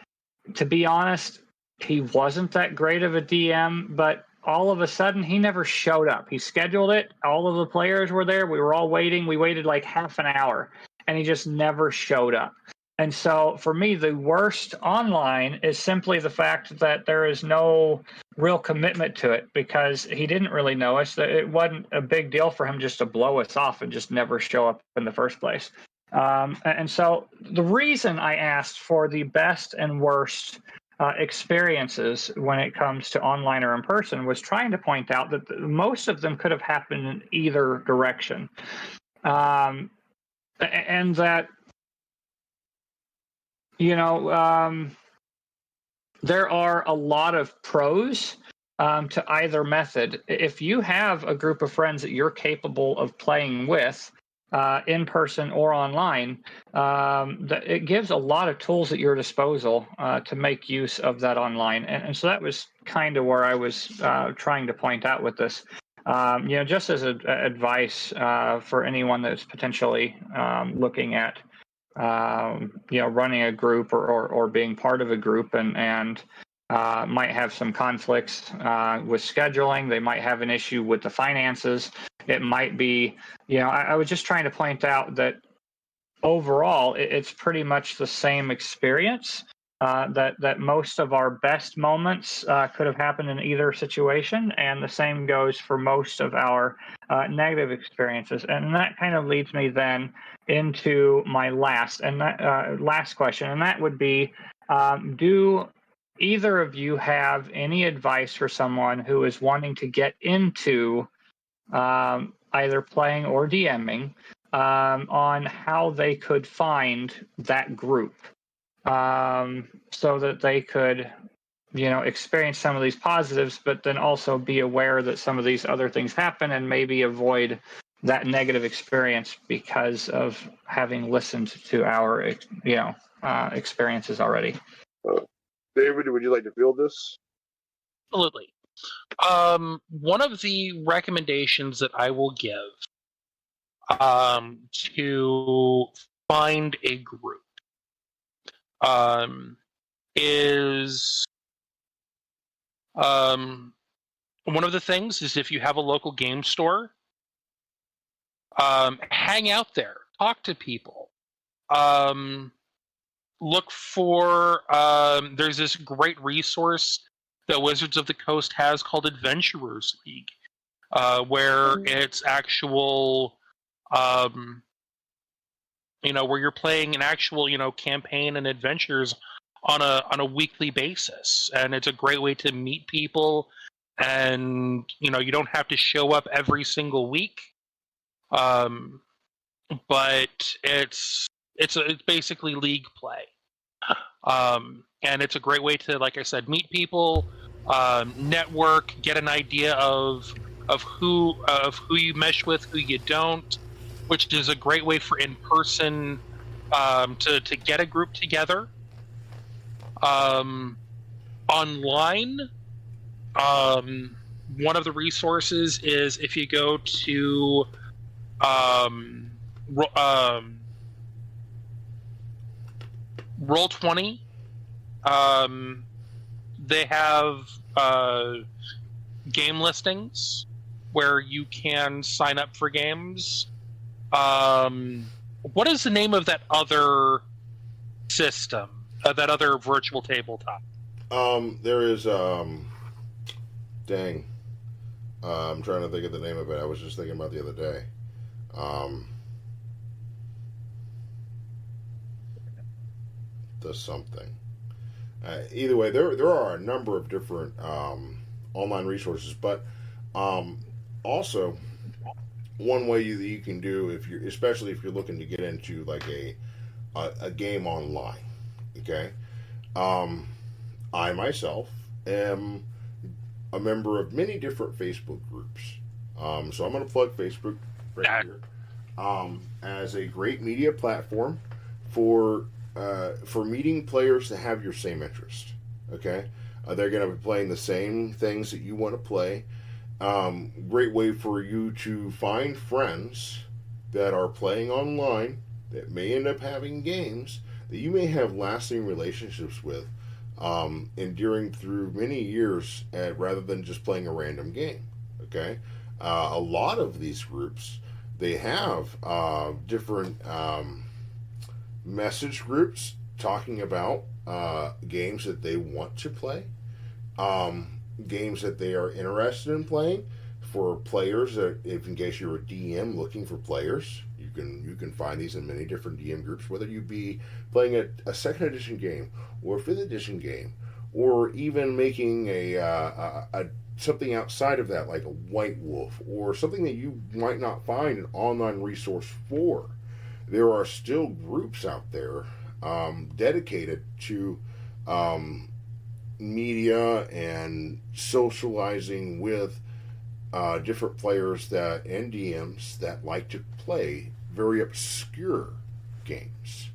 To be honest, he wasn't that great of a DM, but all of a sudden he never showed up. He scheduled it. All of the players were there. We were all waiting. We waited like half an hour, and he just never showed up. And so for me, the worst online is simply the fact that there is no real commitment to it because he didn't really know us. It wasn't a big deal for him just to blow us off and just never show up in the first place. And so the reason I asked for the best and worst experiences when it comes to online or in person was trying to point out that most of them could have happened in either direction. And that there are a lot of pros to either method. If you have a group of friends that you're capable of playing with in person or online, it gives a lot of tools at your disposal to make use of that online. And so that was kind of where I was trying to point out with this. Just as advice for anyone that's potentially looking at running a group or being part of a group and might have some conflicts with scheduling. They might have an issue with the finances. It might be, I was just trying to point out that overall it's pretty much the same experience. That most of our best moments could have happened in either situation, and the same goes for most of our negative experiences. And that kind of leads me then into my last question, and that would be: do either of you have any advice for someone who is wanting to get into either playing or DMing on how they could find that group? So that they could, experience some of these positives, but then also be aware that some of these other things happen and maybe avoid that negative experience because of having listened to our, experiences already. David, would you like to field this? Absolutely. One of the recommendations that I will give to find a group is one of the things is if you have a local game store, hang out there, talk to people, look for there's this great resource that Wizards of the Coast has called Adventurers League, where it's actual where you're playing an actual, campaign and adventures on a weekly basis, and it's a great way to meet people, and you don't have to show up every single week, but it's basically league play, and it's a great way to, like I said, meet people, network, get an idea of who you mesh with, who you don't, which is a great way for in person to get a group together. Online, one of the resources is if you go to Roll20. They have game listings where you can sign up for games. What is the name of that other system? That other virtual tabletop? There is dang. I'm trying to think of the name of it. I was just thinking about the other day. The something. Either way, there are a number of different online resources, but also one way that you can do especially if you're looking to get into like a game online. Okay, I myself am a member of many different Facebook groups. So I'm going to plug Facebook right here as a great media platform for meeting players that have your same interest. Okay, they're going to be playing the same things that you want to play. Great way for you to find friends that are playing online that may end up having games that you may have lasting relationships with, enduring through many years, rather than just playing a random game. Okay, a lot of these groups, they have different message groups talking about games that they want to play, games that they are interested in playing for players that, if in case you're a DM looking for players, you can find these in many different DM groups, whether you be playing a second edition game or a fifth edition game, or even making a something outside of that, like a White Wolf, or something that you might not find an online resource for. There are still groups out there dedicated to media and socializing with different players and DMs that like to play very obscure games.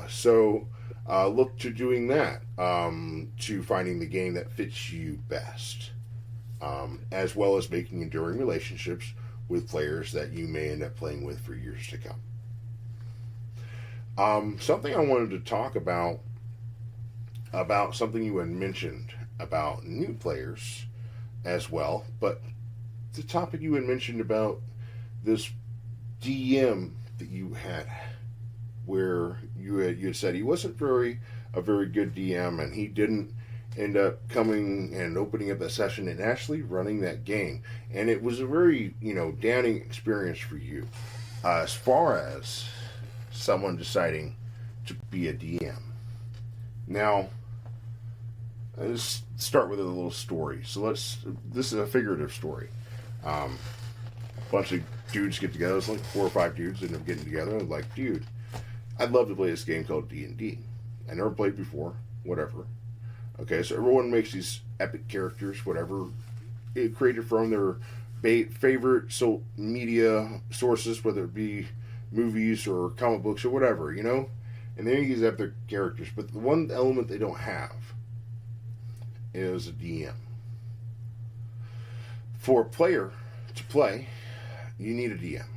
So look to doing that, to finding the game that fits you best, as well as making enduring relationships with players that you may end up playing with for years to come. Something I wanted to talk about something you had mentioned about new players as well, but the topic you had mentioned about this DM that you had, where you had said he wasn't a very good DM, and he didn't end up coming and opening up that session and actually running that game, and it was a very damning experience for you, as far as someone deciding to be a DM. Now, let's start with a little story. So this is a figurative story. A bunch of dudes get together. It's like 4 or 5 dudes end up getting together and like, dude, I'd love to play this game called D&D. I never played before, whatever. Okay, so everyone makes these epic characters, whatever, created from their favorite media sources, whether it be movies or comic books or whatever, and they use epic characters. But the one element they don't have is a DM. For a player to play, you need a DM.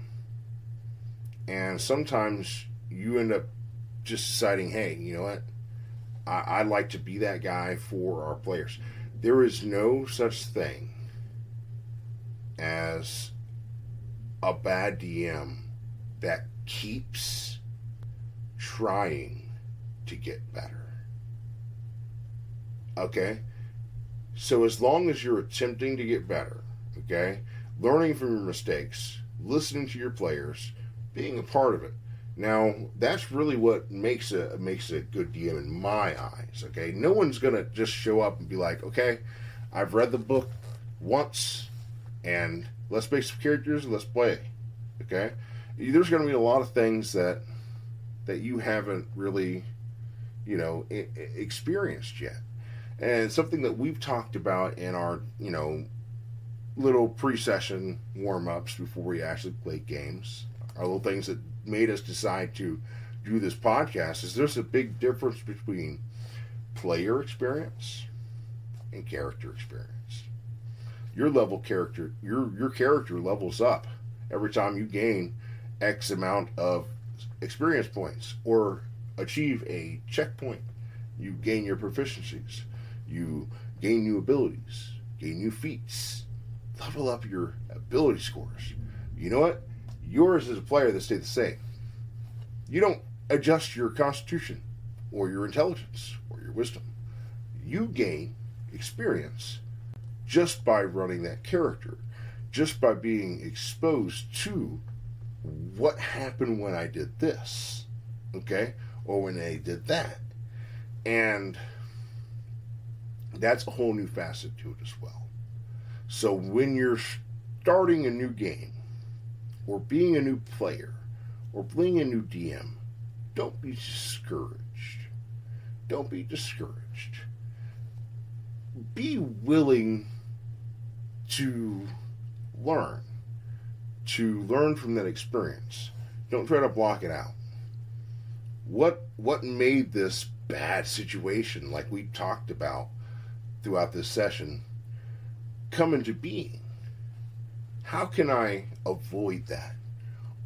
And sometimes you end up just deciding, hey, you know what? I'd like to be that guy for our players. There is no such thing as a bad DM that keeps trying to get better. Okay? So as long as you're attempting to get better, okay, learning from your mistakes, listening to your players, being a part of it. Now, that's really what makes a good DM in my eyes, okay? No one's going to just show up and be like, okay, I've read the book once, and let's make some characters and let's play, okay? There's going to be a lot of things that you haven't really, experienced yet. And something that we've talked about in our, little pre-session warm-ups before we actually play games, our little things that made us decide to do this podcast, is there's a big difference between player experience and character experience. Your character levels up every time you gain X amount of experience points or achieve a checkpoint. You gain your proficiencies, you gain new abilities, gain new feats, level up your ability scores. You know what? Yours as a player that stay the same. You don't adjust your constitution or your intelligence or your wisdom. You gain experience just by running that character, just by being exposed to what happened when I did this, okay? Or when I did that. And that's a whole new facet to it as well. So when you're starting a new game, or being a new player, or being a new DM, don't be discouraged. Don't be discouraged. Be willing to learn from that experience. Don't try to block it out. What made this bad situation, like we talked about throughout this session, come into being? How can I avoid that?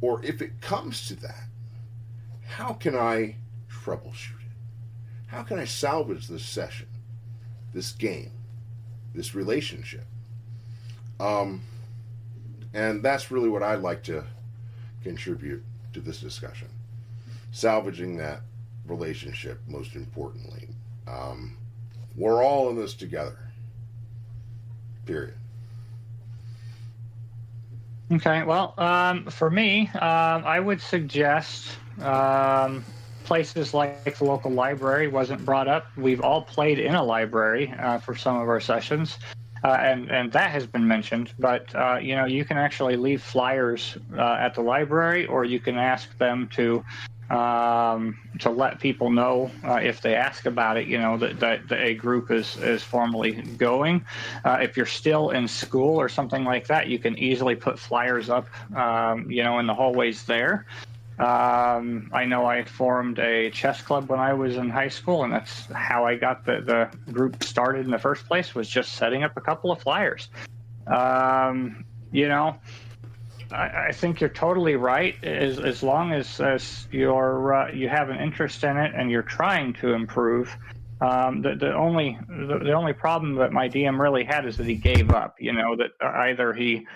Or if it comes to that, how can I troubleshoot it? How can I salvage this session, this game, this relationship? And that's really what I'd like to contribute to this discussion. Salvaging that relationship, most importantly. We're all in this together. Period. Okay, well, for me, I would suggest places like the local library wasn't brought up. We've all played in a library for some of our sessions, and that has been mentioned. But you can actually leave flyers at the library, or you can ask them to let people know if they ask about it, that a group is formally going. If you're still in school or something like that, you can easily put flyers up, in the hallways there. I know I formed a chess club when I was in high school, and that's how I got the group started in the first place, was just setting up a couple of flyers. I think you're totally right. As long as you have an interest in it and you're trying to improve. The only problem that my DM really had is that he gave up. That either he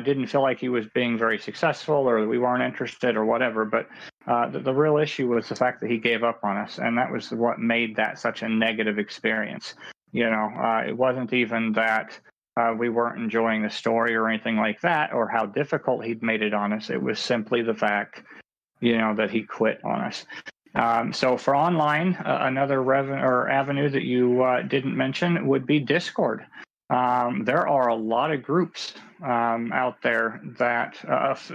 didn't feel like he was being very successful, or we weren't interested, or whatever. But the real issue was the fact that he gave up on us, and that was what made that such a negative experience. It wasn't even that we weren't enjoying the story or anything like that, or how difficult he'd made it on us. It was simply the fact, that he quit on us. So for online, another avenue that you didn't mention would be Discord. There are a lot of groups out there that,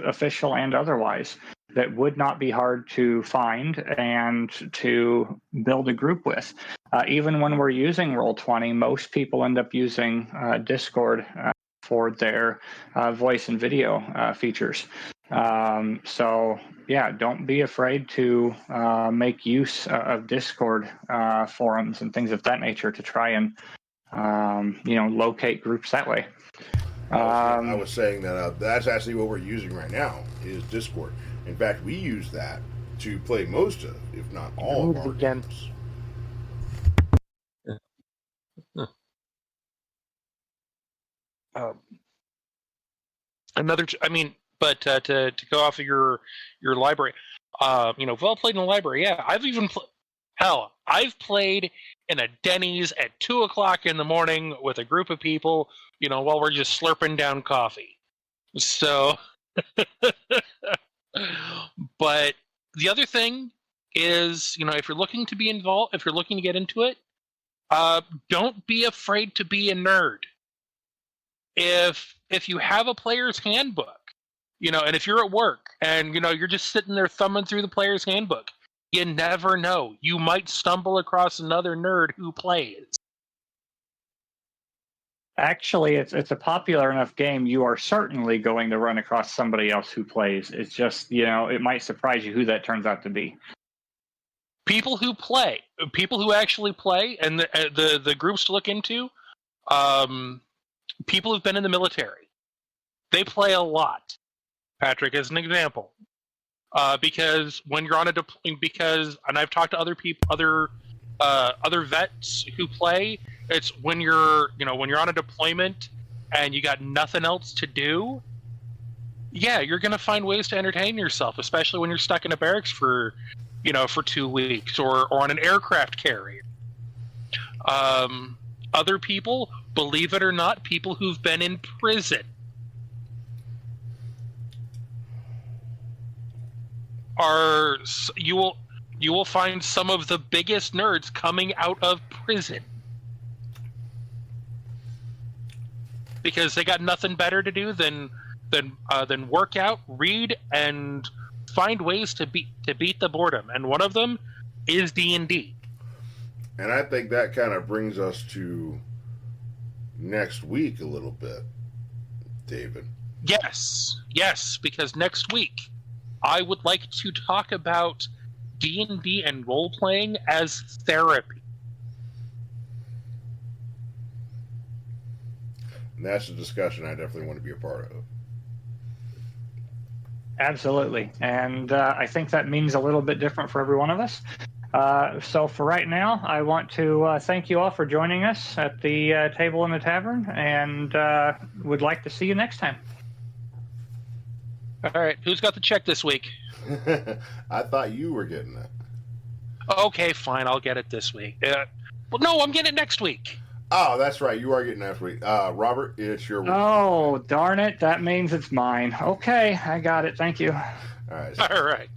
official and otherwise, that would not be hard to find and to build a group with. Even when we're using Roll20, most people end up using Discord for their voice and video features. So yeah, don't be afraid to make use of Discord forums and things of that nature to try and locate groups that way. I was saying that that's actually what we're using right now is Discord. In fact, we use that to play most of, if not all, of our games. But to go off of your library, well played in the library. Yeah, I've played in a Denny's at 2:00 in the morning with a group of people, while we're just slurping down coffee. So, but the other thing is, if you're looking to be involved, if you're looking to get into it, don't be afraid to be a nerd. If you have a player's handbook, and if you're at work and, you're just sitting there thumbing through the player's handbook, you never know. You might stumble across another nerd who plays. Actually, it's a popular enough game. You are certainly going to run across somebody else who plays. It's just, it might surprise you who that turns out to be. People who play, people who actually play, and the groups to look into, people who've been in the military. They play a lot. Patrick, as an example, because when you're on and I've talked to other people, other vets who play. It's when you're on a deployment and you got nothing else to do. Yeah, you're gonna find ways to entertain yourself, especially when you're stuck in a barracks for 2 weeks or on an aircraft carrier. Other people, believe it or not, people who've been in prison you will find some of the biggest nerds coming out of prison because they got nothing better to do than work out, read, and find ways to beat the boredom. And one of them is D&D. And I think that kind of brings us to next week a little bit, David. Yes, because next week I would like to talk about D&D and role-playing as therapy. And that's a discussion I definitely want to be a part of. Absolutely. And I think that means a little bit different for every one of us. So for right now, I want to thank you all for joining us at the table in the tavern, and would like to see you next time. All right, who's got the check this week? I thought you were getting that. Okay, fine, I'll get it this week. Well, no, I'm getting it next week. Oh, that's right. You are getting next week. Robert, it's your week. Oh, darn it. That means it's mine. Okay, I got it. Thank you. All right. All right.